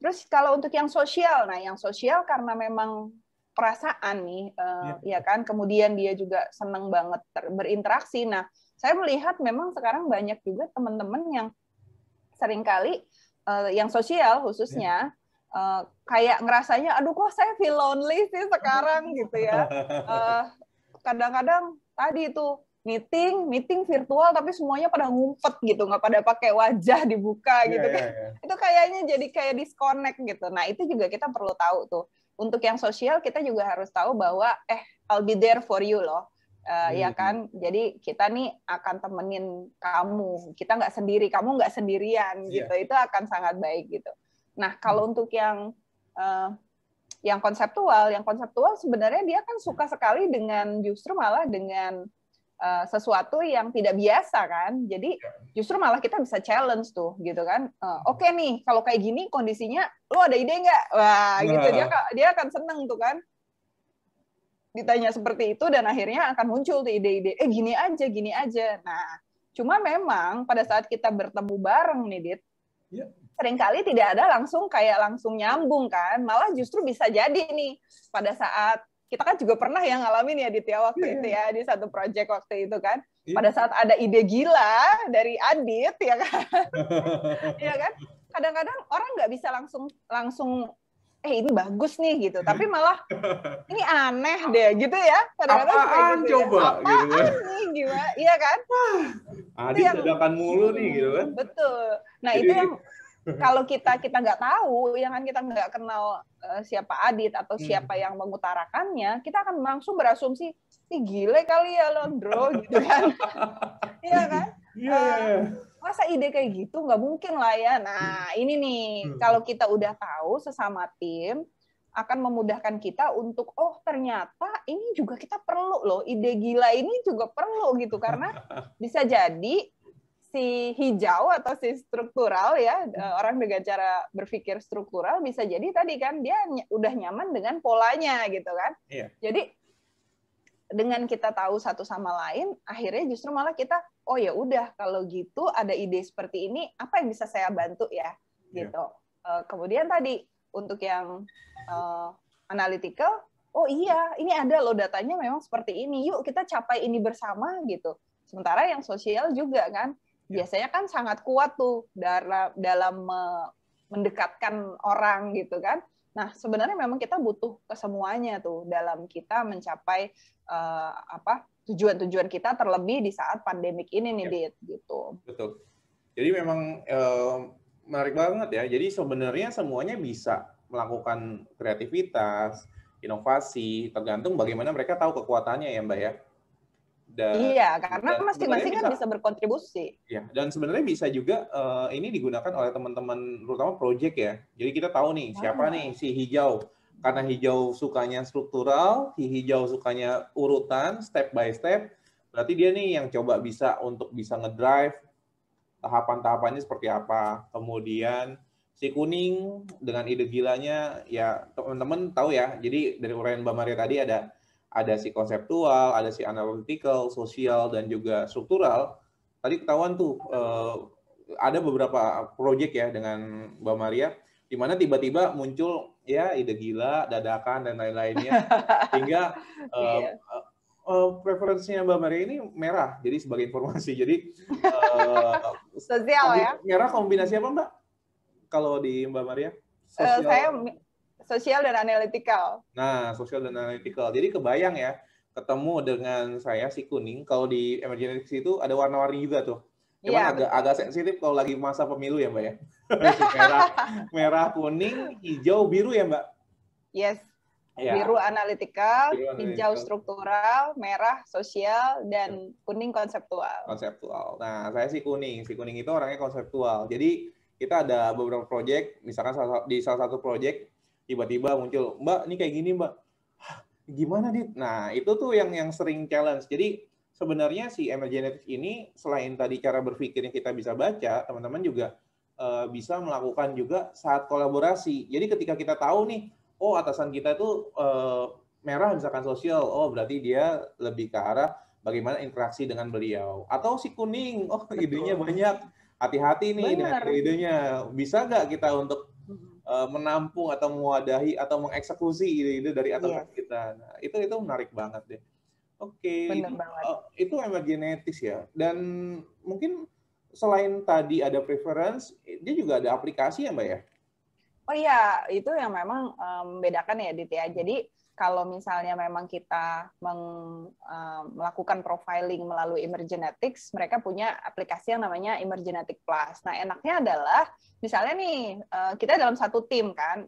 Terus kalau untuk yang sosial, nah yang sosial karena memang perasaan nih, ya kan, kemudian dia juga senang banget berinteraksi. Nah, saya melihat memang sekarang banyak juga teman-teman yang seringkali yang sosial khususnya kayak ngerasanya, aduh kok saya feel lonely sih sekarang gitu ya. Kadang-kadang tadi itu meeting virtual tapi semuanya pada ngumpet gitu, nggak pada pakai wajah dibuka gitu kan. Itu kayaknya jadi kayak disconnect gitu. Nah itu juga kita perlu tahu tuh. Untuk yang sosial kita juga harus tahu bahwa I'll be there for you loh. Ya kan, jadi kita nih akan temenin kamu, kita nggak sendiri, kamu nggak sendirian gitu, itu akan sangat baik gitu. Nah kalau untuk yang konseptual sebenarnya dia kan suka sekali dengan justru malah dengan sesuatu yang tidak biasa kan, jadi justru malah kita bisa challenge tuh gitu kan. Oke nih kalau kayak gini kondisinya, lo ada ide nggak? Wah gitu, dia akan seneng tuh kan. Ditanya seperti itu dan akhirnya akan muncul tuh ide-ide, gini aja. Nah, cuma memang pada saat kita bertemu bareng nih, Dit, seringkali tidak ada langsung nyambung kan, malah justru bisa jadi nih pada saat kita kan juga pernah yang ngalamin ya, Dit, ya waktu itu ya di satu project waktu itu kan, pada saat ada ide gila dari Adit ya kan, ya kan, kadang-kadang orang nggak bisa langsung ini bagus nih gitu, tapi malah ini aneh deh gitu ya, kadang-kadang apaan gitu coba ya. Apaan gitu kan? Nih gimana, iya kan? Adit dadakan mulu nih gitu kan. Betul. Nah jadi, itu yang kalau kita nggak tahu, yang kan kita nggak kenal siapa Adit atau siapa yang mengutarakannya, kita akan langsung berasumsi, gile kali ya Londro gitu kan. Iya kan? Masa ide kayak gitu nggak mungkin lah ya. Nah ini nih, kalau kita udah tahu sesama tim, akan memudahkan kita untuk, oh ternyata ini juga kita perlu loh, ide gila ini juga perlu gitu, karena bisa jadi si hijau atau si struktural ya, orang dengan cara berpikir struktural bisa jadi tadi kan dia udah nyaman dengan polanya gitu kan. Jadi dengan kita tahu satu sama lain, akhirnya justru malah kita, oh ya udah kalau gitu ada ide seperti ini, apa yang bisa saya bantu ya, gitu. Kemudian tadi untuk yang analytical, oh iya ini ada loh datanya memang seperti ini, yuk kita capai ini bersama gitu. Sementara yang sosial juga kan, biasanya kan sangat kuat tuh dalam mendekatkan orang gitu kan. Nah, sebenarnya memang kita butuh kesemuanya tuh dalam kita mencapai tujuan-tujuan kita, terlebih di saat pandemik ini nih, Dit, gitu. Betul. Jadi memang menarik banget ya. Jadi sebenarnya semuanya bisa melakukan kreativitas, inovasi, tergantung bagaimana mereka tahu kekuatannya ya, Mbak ya. Iya, karena masing-masing kan bisa berkontribusi. Ya, dan sebenarnya bisa juga ini digunakan oleh teman-teman, terutama project ya. Jadi kita tahu nih siapa nih si hijau. Karena hijau sukanya struktural, si hijau sukanya urutan, step by step. Berarti dia nih yang coba bisa ngedrive tahapan-tahapannya seperti apa. Kemudian si kuning dengan ide gilanya, ya teman-teman tahu ya. Jadi dari uraian Mbak Maria tadi ada si konseptual, ada si analytical, sosial, dan juga struktural. Tadi ketahuan tuh ada beberapa proyek ya dengan Mbak Maria, di mana tiba-tiba muncul ya ide gila, dadakan, dan lain-lainnya. Hingga preferensinya Mbak Maria ini merah, jadi sebagai informasi. Jadi sosial ya. Merah kombinasi apa Mbak? Kalau di Mbak Maria? Saya sosial dan analytical. Nah, sosial dan analytical. Jadi kebayang ya, ketemu dengan saya si kuning. Kalau di emergency itu ada warna-warni juga tuh. Cuman agak sensitif kalau lagi masa pemilu ya, Mbak ya. merah, kuning, hijau, biru ya, Mbak? Yes. Ya. Biru analytical, hijau struktural, merah sosial, dan kuning konseptual. Konseptual. Nah, saya si kuning. Si kuning itu orangnya konseptual. Jadi kita ada beberapa project, misalkan di salah satu project tiba-tiba muncul, Mbak, ini kayak gini, Mbak. Gimana, Dit? Nah, itu tuh yang sering challenge. Jadi sebenarnya si emergenetics ini selain tadi cara berpikirnya kita bisa baca, teman-teman juga bisa melakukan juga saat kolaborasi. Jadi ketika kita tahu nih, oh atasan kita itu merah misalkan sosial, oh berarti dia lebih ke arah bagaimana interaksi dengan beliau. Atau si kuning, oh idenya banyak, hati-hati nih dengan ide-idenya. Bisa nggak kita untuk menampung atau mewadahi atau mengeksekusi ide-ide dari atasan kita? Nah, itu menarik banget deh. Oke, itu emergenetics ya. Dan mungkin selain tadi ada preference, dia juga ada aplikasi ya Mbak ya? Oh iya, itu yang memang membedakan ya Dit ya. Jadi kalau misalnya memang kita melakukan profiling melalui Emergenetics, mereka punya aplikasi yang namanya Emergenetic Plus. Nah, enaknya adalah misalnya nih kita dalam satu tim kan,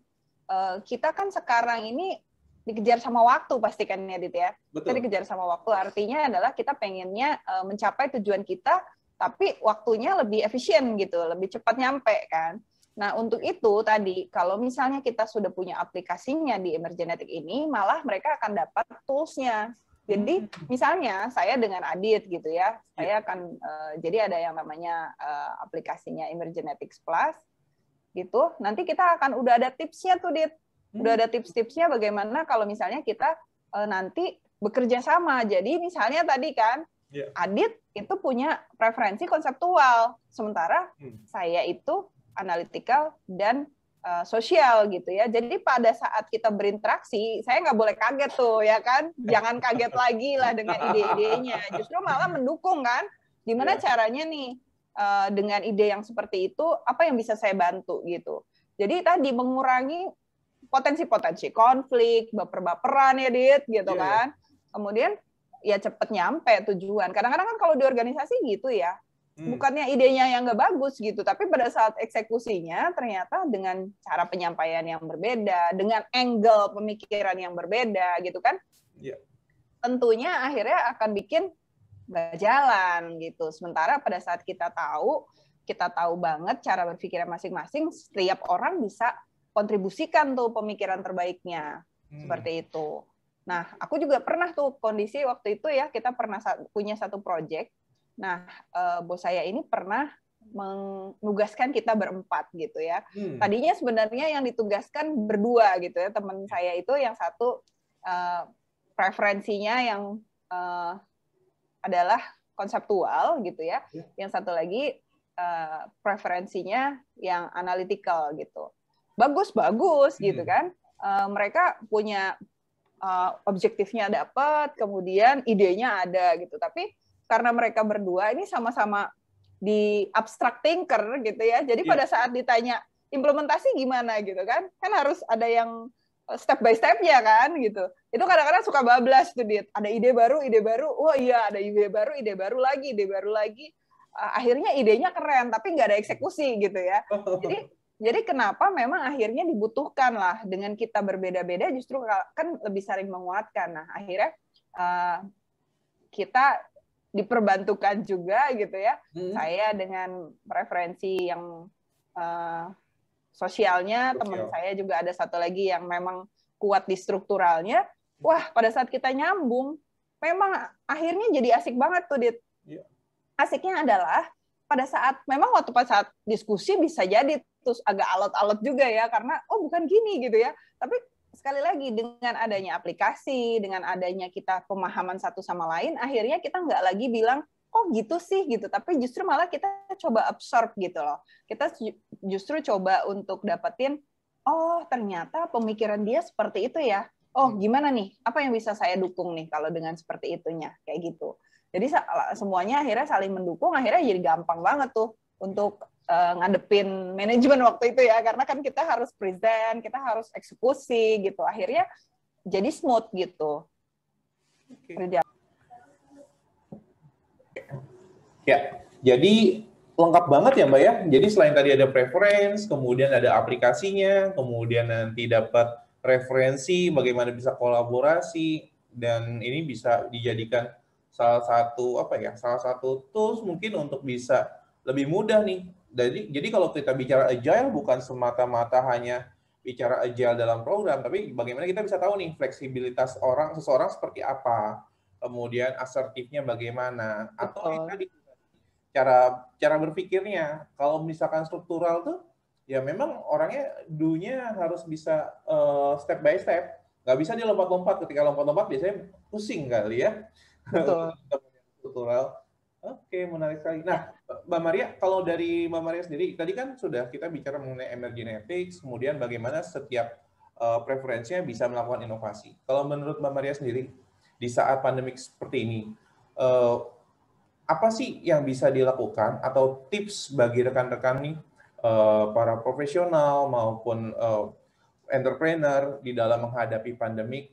kita kan sekarang ini dikejar sama waktu pastikan ya Dit ya. Betul. Kita dikejar sama waktu, artinya adalah kita pengennya mencapai tujuan kita, tapi waktunya lebih efisien gitu, lebih cepat nyampe kan. Nah, untuk itu tadi, kalau misalnya kita sudah punya aplikasinya di Emergenetic ini, malah mereka akan dapat tools-nya. Jadi, misalnya saya dengan Adit gitu ya, saya akan, jadi ada yang namanya aplikasinya Emergenetics Plus, gitu. Nanti kita akan udah ada tipsnya tuh, Dit. Udah ada tips-tipsnya bagaimana kalau misalnya kita nanti bekerja sama. Jadi, misalnya tadi kan, Adit itu punya preferensi konseptual, sementara saya itu analytical dan sosial gitu ya. Jadi pada saat kita berinteraksi, saya nggak boleh kaget tuh ya kan. Jangan kaget lagi lah dengan ide-idenya. Justru malah mendukung kan. Gimana caranya nih dengan ide yang seperti itu, apa yang bisa saya bantu gitu. Jadi tadi mengurangi potensi-potensi konflik, baper-baperan ya Dit gitu kan. Kemudian ya cepet nyampe tujuan. Kadang-kadang kan kalau di organisasi gitu ya. Bukannya idenya yang nggak bagus gitu, tapi pada saat eksekusinya ternyata dengan cara penyampaian yang berbeda, dengan angle pemikiran yang berbeda gitu kan, tentunya akhirnya akan bikin nggak jalan gitu. Sementara pada saat kita tahu banget cara berpikirnya masing-masing, setiap orang bisa kontribusikan tuh pemikiran terbaiknya seperti itu. Nah, aku juga pernah tuh kondisi waktu itu ya, kita pernah punya satu project. Nah, bos saya ini pernah menugaskan kita berempat gitu ya. Tadinya sebenarnya yang ditugaskan berdua gitu ya. Teman saya itu yang satu preferensinya yang adalah konseptual gitu ya. Yang satu lagi preferensinya yang analytical gitu. Bagus gitu kan. Mereka punya objektifnya dapat, kemudian idenya ada gitu. Tapi karena mereka berdua ini sama-sama di abstract thinker gitu ya. Jadi pada saat ditanya implementasi gimana gitu kan harus ada yang step by step-nya kan gitu. Itu kadang-kadang suka bablas tuh Dit. Ada ide baru, oh iya ada ide baru lagi. Akhirnya idenya keren tapi nggak ada eksekusi gitu ya. Jadi kenapa memang akhirnya dibutuhkan lah dengan kita berbeda-beda justru kan lebih saling menguatkan. Nah akhirnya kita diperbantukan juga gitu ya. Saya dengan preferensi yang sosialnya, teman saya juga ada satu lagi yang memang kuat di strukturalnya. Wah, pada saat kita nyambung, memang akhirnya jadi asik banget tuh, Dit. Asiknya adalah pada saat diskusi bisa jadi terus agak alot-alot juga ya, karena bukan gini gitu ya. Tapi sekali lagi dengan adanya aplikasi, dengan adanya kita pemahaman satu sama lain, akhirnya kita nggak lagi bilang kok gitu sih gitu, tapi justru malah kita coba absorb gitu loh. Kita justru coba untuk dapetin, ternyata pemikiran dia seperti itu ya. Gimana nih? Apa yang bisa saya dukung nih kalau dengan seperti itunya kayak gitu. Jadi semuanya akhirnya saling mendukung, akhirnya jadi gampang banget tuh untuk ngadepin manajemen waktu itu ya, karena kan kita harus present, kita harus eksekusi gitu, akhirnya jadi smooth gitu. Ya, jadi lengkap banget ya Mbak ya. Jadi selain tadi ada preference, kemudian ada aplikasinya, kemudian nanti dapat referensi, bagaimana bisa kolaborasi, dan ini bisa dijadikan salah satu tools mungkin untuk bisa lebih mudah nih. Jadi kalau kita bicara agile bukan semata-mata hanya bicara agile dalam program, tapi bagaimana kita bisa tahu nih fleksibilitas seseorang seperti apa. kemudian asertifnya bagaimana, atau yang Betul. tadi cara berpikirnya. Kalau misalkan struktural tuh, ya memang orangnya do-nya harus bisa step by step. Nggak bisa dia lompat-lompat. Ketika lompat-lompat biasanya pusing kali ya. Betul. Struktural. Oke, menarik sekali. Nah, Mbak Maria, kalau dari Mbak Maria sendiri, tadi kan sudah kita bicara mengenai emerging ethics, kemudian bagaimana setiap preferensinya bisa melakukan inovasi. Kalau menurut Mbak Maria sendiri, di saat pandemik seperti ini, apa sih yang bisa dilakukan atau tips bagi rekan-rekan nih, para profesional maupun entrepreneur di dalam menghadapi pandemik,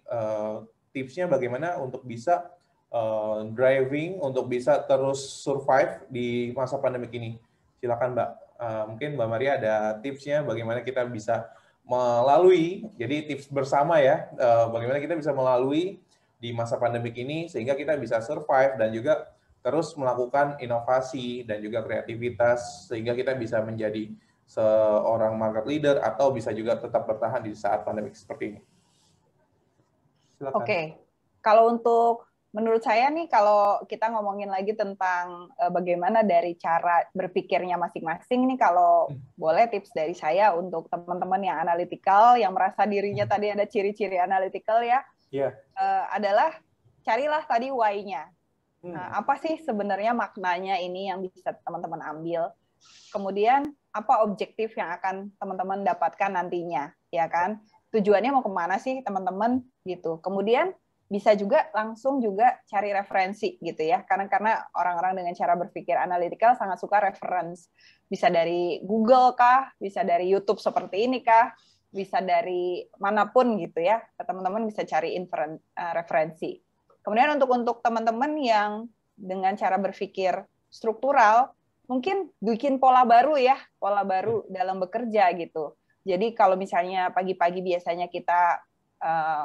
tipsnya bagaimana untuk bisa driving, untuk bisa terus survive di masa pandemik ini? Silakan Mbak. Mungkin Mbak Maria ada tipsnya bagaimana kita bisa melalui, jadi tips bersama ya, bagaimana kita bisa melalui di masa pandemik ini sehingga kita bisa survive dan juga terus melakukan inovasi dan juga kreativitas sehingga kita bisa menjadi seorang market leader atau bisa juga tetap bertahan di saat pandemi seperti ini. Silakan. Oke, kalau untuk menurut saya nih, kalau kita ngomongin lagi tentang bagaimana dari cara berpikirnya masing-masing nih, kalau boleh tips dari saya untuk teman-teman yang analytical, yang merasa dirinya tadi ada ciri-ciri analytical ya, adalah carilah tadi why-nya. Apa sih sebenarnya maknanya ini yang bisa teman-teman ambil? Kemudian apa objektif yang akan teman-teman dapatkan nantinya, ya kan? Tujuannya mau kemana sih teman-teman gitu. Kemudian bisa juga langsung juga cari referensi gitu ya, karena orang-orang dengan cara berpikir analytical sangat suka reference. Bisa dari Google kah, bisa dari YouTube seperti ini kah, bisa dari manapun gitu ya. Teman-teman bisa cari referensi. Kemudian untuk teman-teman yang dengan cara berpikir struktural, mungkin bikin pola baru ya, pola baru dalam bekerja gitu. Jadi kalau misalnya pagi-pagi biasanya kita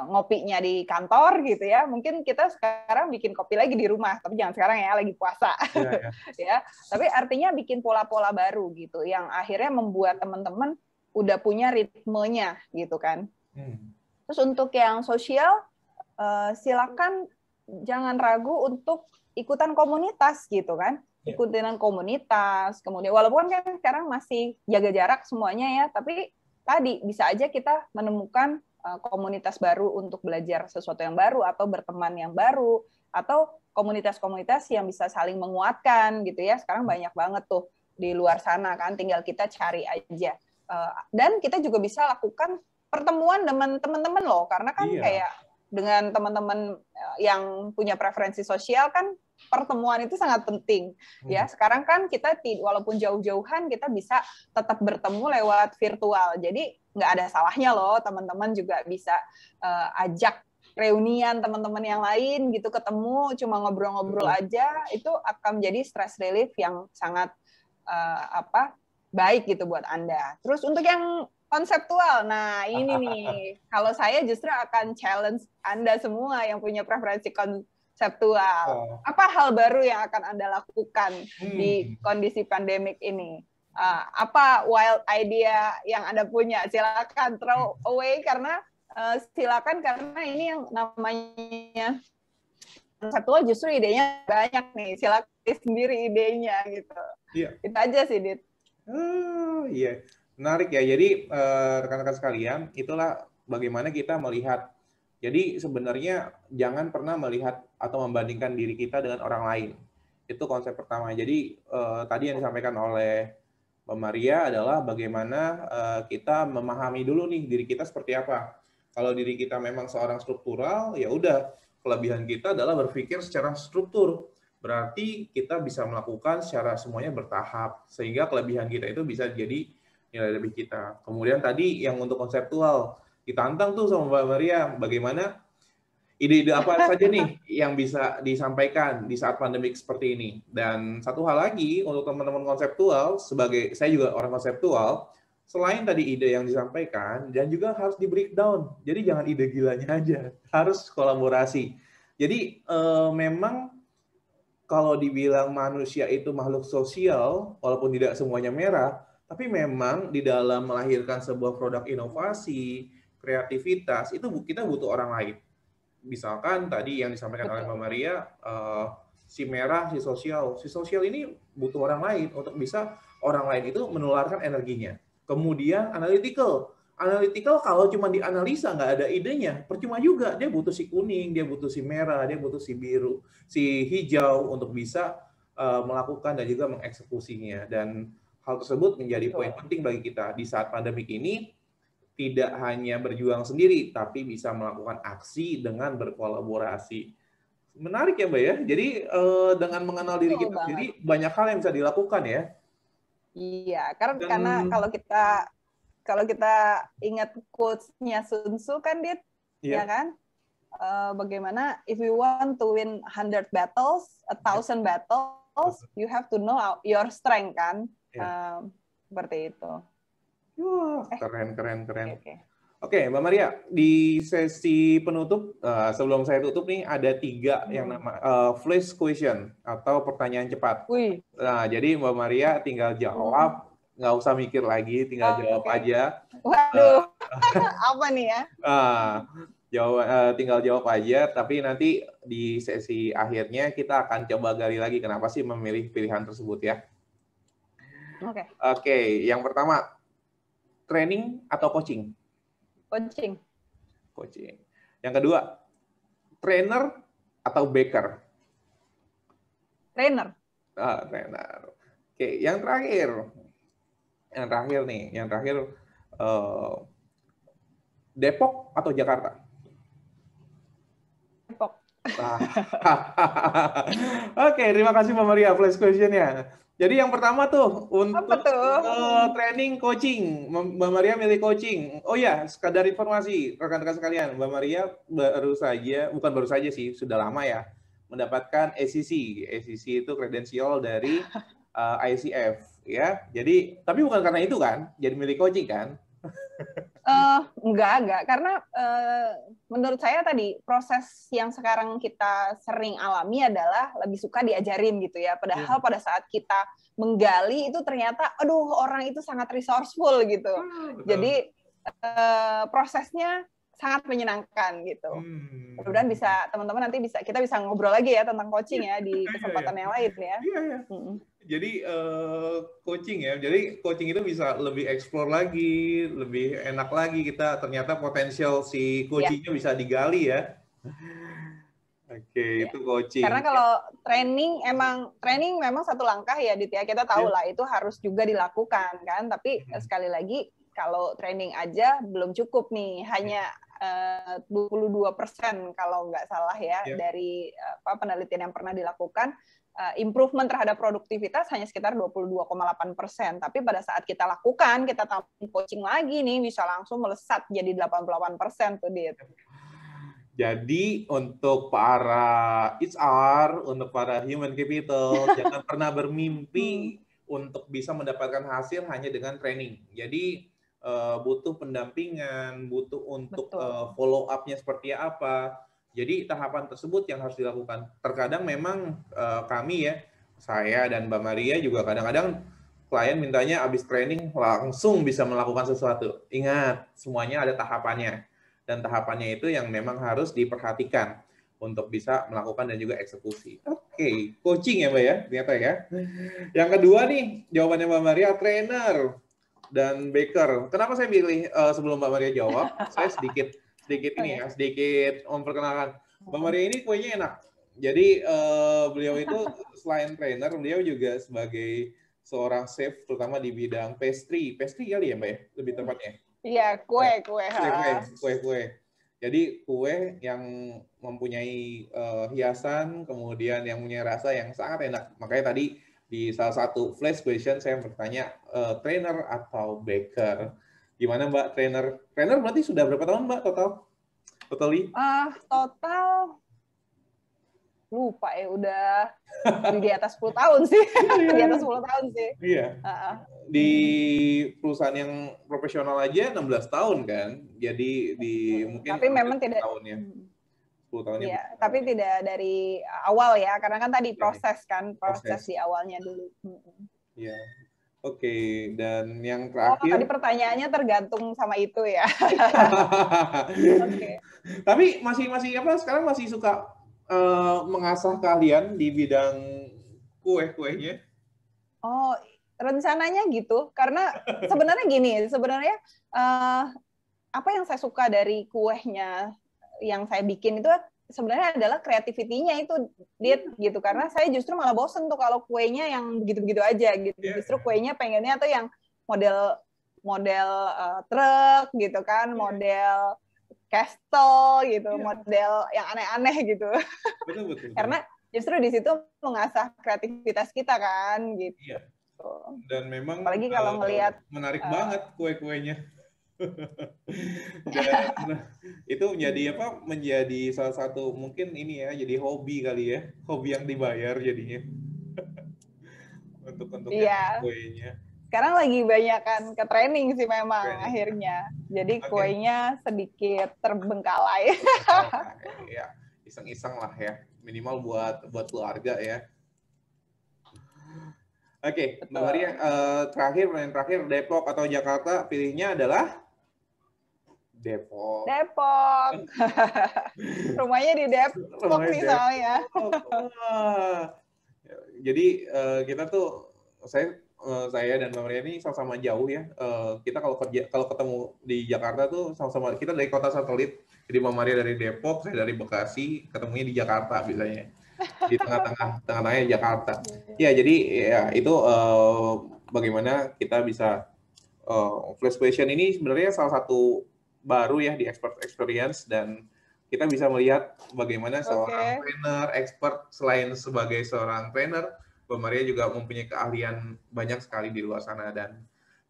ngopinya di kantor gitu ya, mungkin kita sekarang bikin kopi lagi di rumah, tapi jangan sekarang ya, lagi puasa. Ya, tapi artinya bikin pola-pola baru gitu, yang akhirnya membuat teman-teman udah punya ritmenya gitu kan. Terus untuk yang sosial, silakan jangan ragu untuk ikutan komunitas gitu kan, ikutin komunitas, kemudian walaupun kan sekarang masih jaga jarak semuanya ya, tapi tadi bisa aja kita menemukan komunitas baru untuk belajar sesuatu yang baru atau berteman yang baru, atau komunitas-komunitas yang bisa saling menguatkan gitu ya. Sekarang banyak banget tuh di luar sana kan, tinggal kita cari aja. Dan kita juga bisa lakukan pertemuan dengan teman-teman loh, karena kan kayak dengan teman-teman yang punya preferensi sosial kan pertemuan itu sangat penting ya. Sekarang kan kita walaupun jauh-jauhan kita bisa tetap bertemu lewat virtual. Jadi nggak ada salahnya loh teman-teman juga bisa ajak reunian teman-teman yang lain gitu, ketemu cuma ngobrol-ngobrol aja, itu akan menjadi stress relief yang sangat baik gitu buat Anda. Terus untuk yang konseptual, nah ini nih, kalau saya justru akan challenge Anda semua yang punya preferensi konseptual. Apa hal baru yang akan Anda lakukan di kondisi pandemik ini? Apa wild idea yang Anda punya? Silakan throw away, karena karena ini yang namanya konseptual justru idenya banyak nih. Silakan sendiri idenya gitu. Itu aja sih, Dit. Iya. Menarik ya. Jadi rekan-rekan sekalian, itulah bagaimana kita melihat. Jadi sebenarnya jangan pernah melihat atau membandingkan diri kita dengan orang lain. Itu konsep pertama. Jadi tadi yang disampaikan oleh Mbak Maria adalah bagaimana kita memahami dulu nih diri kita seperti apa. Kalau diri kita memang seorang struktural, ya udah, kelebihan kita adalah berpikir secara struktur. Berarti kita bisa melakukan secara semuanya bertahap, sehingga kelebihan kita itu bisa jadi nilai lebih kita. Kemudian tadi yang untuk konseptual, ditantang tuh sama Mbak Maria, bagaimana ide-ide apa saja nih yang bisa disampaikan di saat pandemik seperti ini. Dan satu hal lagi untuk teman-teman konseptual, sebagai saya juga orang konseptual, selain tadi ide yang disampaikan, dan juga harus di breakdown. Jadi jangan ide gilanya aja, harus kolaborasi. Jadi memang kalau dibilang manusia itu makhluk sosial, walaupun tidak semuanya merah, tapi memang di dalam melahirkan sebuah produk inovasi, kreativitas, itu kita butuh orang lain. misalkan tadi yang disampaikan oleh Mbak Maria, si merah, si sosial ini butuh orang lain untuk bisa orang lain itu menularkan energinya. Kemudian analytical kalau cuma dianalisa nggak ada idenya, percuma juga. Dia butuh si kuning, dia butuh si merah, dia butuh si biru, si hijau untuk bisa melakukan dan juga mengeksekusinya. Dan hal tersebut menjadi poin penting bagi kita di saat pandemik ini, tidak hanya berjuang sendiri, tapi bisa melakukan aksi dengan berkolaborasi. Menarik ya Mbak ya. Jadi dengan mengenal diri kita sendiri, banyak hal yang bisa dilakukan ya. Iya, karena kalau kita ingat quotes-nya Sun Tzu kan, Dit, ya kan? Bagaimana if you want to win 100 battles, 1,000 battles, you have to know your strength kan? Seperti itu. Keren. Oke, Mbak Maria, di sesi penutup, sebelum saya tutup nih, ada 3 yang nama flash question atau pertanyaan cepat. Nah, jadi Mbak Maria tinggal jawab, nggak usah mikir lagi, tinggal jawab aja. Waduh, apa nih ya? Tinggal jawab aja, tapi nanti di sesi akhirnya kita akan coba gali lagi kenapa sih memilih pilihan tersebut ya. Oke, yang pertama, training atau coaching? Coaching. Yang kedua, trainer atau baker? Trainer. Trainer. Oke, yang terakhir Depok atau Jakarta? Depok. Oke, terima kasih Mbak Maria flash question-nya. Jadi yang pertama tuh untuk training coaching, Mbak Maria milih coaching. Oh ya, sekadar informasi rekan-rekan sekalian, Mbak Maria bukan baru saja sih, sudah lama ya mendapatkan ACC. ACC itu kredensial dari ICF ya. Jadi tapi bukan karena itu kan, jadi milih coaching kan? Enggak, karena menurut saya tadi proses yang sekarang kita sering alami adalah lebih suka diajarin gitu ya, padahal pada saat kita menggali itu ternyata aduh orang itu sangat resourceful gitu. Jadi prosesnya sangat menyenangkan gitu. Mudah-mudahan bisa teman-teman nanti kita bisa ngobrol lagi ya tentang coaching ya di kesempatan yang lain ya. Jadi coaching ya, jadi coaching itu bisa lebih explore lagi, lebih enak lagi kita ternyata potensial si coachingnya bisa digali ya. Oke, itu coaching. Karena kalau training memang satu langkah ya, Dit ya, kita tahu lah itu harus juga dilakukan kan, tapi sekali lagi kalau training aja belum cukup nih, hanya 22% kalau nggak salah ya dari penelitian yang pernah dilakukan. Improvement terhadap produktivitas hanya sekitar 22,8%. Tapi pada saat kita lakukan, kita tambah coaching lagi nih, bisa langsung melesat jadi 88% tuh, Dit. Jadi untuk para HR, untuk para human capital, jangan pernah bermimpi untuk bisa mendapatkan hasil hanya dengan training. Jadi butuh pendampingan, butuh untuk follow up-nya seperti apa. Jadi tahapan tersebut yang harus dilakukan. Terkadang memang kami ya, saya dan Mbak Maria juga kadang-kadang klien mintanya habis training langsung bisa melakukan sesuatu. Ingat, semuanya ada tahapannya. Dan tahapannya itu yang memang harus diperhatikan untuk bisa melakukan dan juga eksekusi. Oke, coaching ya Mbak ya, ternyata ya. Yang kedua nih, jawabannya Mbak Maria, trainer dan baker. Kenapa saya pilih sebelum Mbak Maria jawab, saya sedikit memperkenalkan. Mbak Maria ini kuenya enak. Jadi beliau itu selain trainer, beliau juga sebagai seorang chef, terutama di bidang pastry kali ya Mbak ya, lebih tepatnya. Iya, kue. Jadi kue yang mempunyai hiasan, kemudian yang punya rasa yang sangat enak. Makanya tadi di salah satu flash question saya bertanya trainer atau baker. Gimana Mbak trainer? Trainer berarti sudah berapa tahun Mbak total? Total lupa ya, udah di atas 10 tahun sih. Di atas 10 tahun sih. Iya. Di perusahaan yang profesional aja 16 tahun kan. Jadi mungkin tapi memang tidak tahunnya. 10 tahunnya. Iya, tapi tidak dari awal ya, karena kan tadi proses di awalnya dulu. Iya. Oke, dan yang Oh, tadi terakhir. pertanyaannya tergantung sama itu ya. Oke. Tapi masih apa? Sekarang masih suka mengasah keahlian di bidang kue-kuenya? Oh, rencananya gitu. Karena sebenarnya gini, sebenarnya apa yang saya suka dari kuenya yang saya bikin itu sebenarnya adalah kreativitinya itu gitu, karena saya justru malah bosen tuh kalau kuenya yang begitu-begitu aja gitu. Justru kuenya pengennya tuh yang model truk gitu kan, model castle gitu, model yang aneh-aneh gitu. Betul, betul, betul. Karena justru di situ mengasah kreativitas kita kan gitu. Iya. Dan memang apalagi kalau ngelihat menarik banget kue-kuenya. Dan itu menjadi salah satu mungkin ini ya, jadi hobi kali ya, hobi yang dibayar jadinya untuk iya. kuenya. Sekarang lagi banyak kan ke training sih memang akhirnya. Jadi kuenya sedikit terbengkalai. Ya, iseng-iseng lah ya, minimal buat keluarga ya. Oke, Mbak Maria, pertanyaan terakhir, Depok atau Jakarta, pilihnya adalah Depok. Rumahnya di Depok misalnya. Jadi kita tuh, saya dan Mbak Maria ini sama-sama jauh ya. Kita kalau ketemu di Jakarta tuh sama-sama, kita dari kota satelit. Jadi Mbak Maria dari Depok, saya dari Bekasi, ketemunya di Jakarta biasanya. Di tengah-tengahnya Jakarta. Ya, jadi ya itu bagaimana kita bisa Flash Question ini sebenarnya salah satu baru ya di Expert Experience, dan kita bisa melihat bagaimana seorang trainer, expert selain sebagai seorang trainer, Mbak Maria juga mempunyai keahlian banyak sekali di luar sana. Dan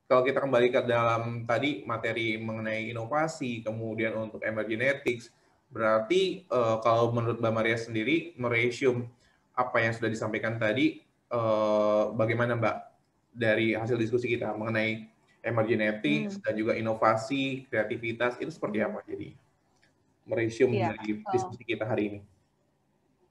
kalau kita kembali ke dalam tadi materi mengenai inovasi, kemudian untuk emergenetics, berarti kalau menurut Mbak Maria sendiri meresume apa yang sudah disampaikan tadi, bagaimana Mbak dari hasil diskusi kita mengenai emergenetics dan juga inovasi, kreativitas, itu seperti apa jadi meresume dari diskusi kita hari ini?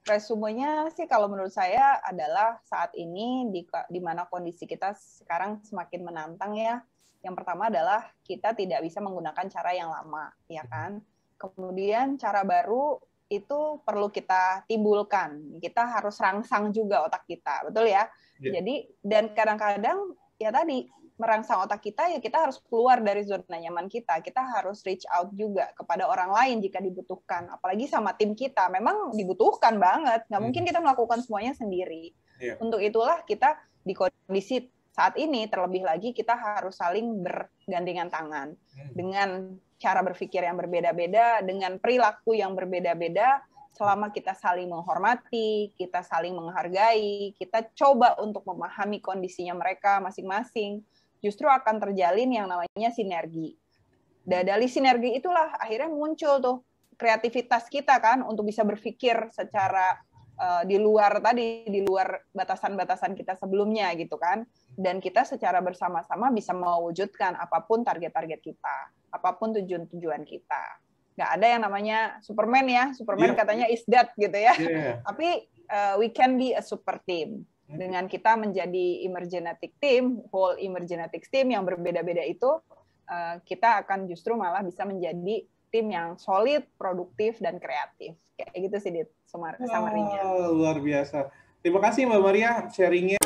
Resumenya sih kalau menurut saya adalah saat ini di mana kondisi kita sekarang semakin menantang ya. Yang pertama adalah kita tidak bisa menggunakan cara yang lama, ya kan? Kemudian cara baru itu perlu kita timbulkan. Kita harus rangsang juga otak kita, betul ya? Jadi dan kadang-kadang ya tadi merangsang otak kita, ya kita harus keluar dari zona nyaman kita. Kita harus reach out juga kepada orang lain jika dibutuhkan. Apalagi sama tim kita, memang dibutuhkan banget. Nggak mungkin kita melakukan semuanya sendiri. Untuk itulah kita di kondisi saat ini, terlebih lagi kita harus saling bergandengan tangan. Dengan cara berpikir yang berbeda-beda, dengan perilaku yang berbeda-beda, selama kita saling menghormati, kita saling menghargai, kita coba untuk memahami kondisinya mereka masing-masing, justru akan terjalin yang namanya sinergi. Dan dari sinergi itulah akhirnya muncul tuh kreativitas kita kan untuk bisa berpikir secara di luar batasan-batasan kita sebelumnya gitu kan. Dan kita secara bersama-sama bisa mewujudkan apapun target-target kita, apapun tujuan-tujuan kita. Nggak ada yang namanya Superman ya. Superman katanya is that gitu ya. Tapi we can be a super team. Dengan kita menjadi emergenetic team, whole emergenetic team yang berbeda-beda itu, kita akan justru malah bisa menjadi tim yang solid, produktif, dan kreatif. Kayak gitu sih, Dit, summary-nya. Luar biasa. Terima kasih Mbak Maria sharingnya.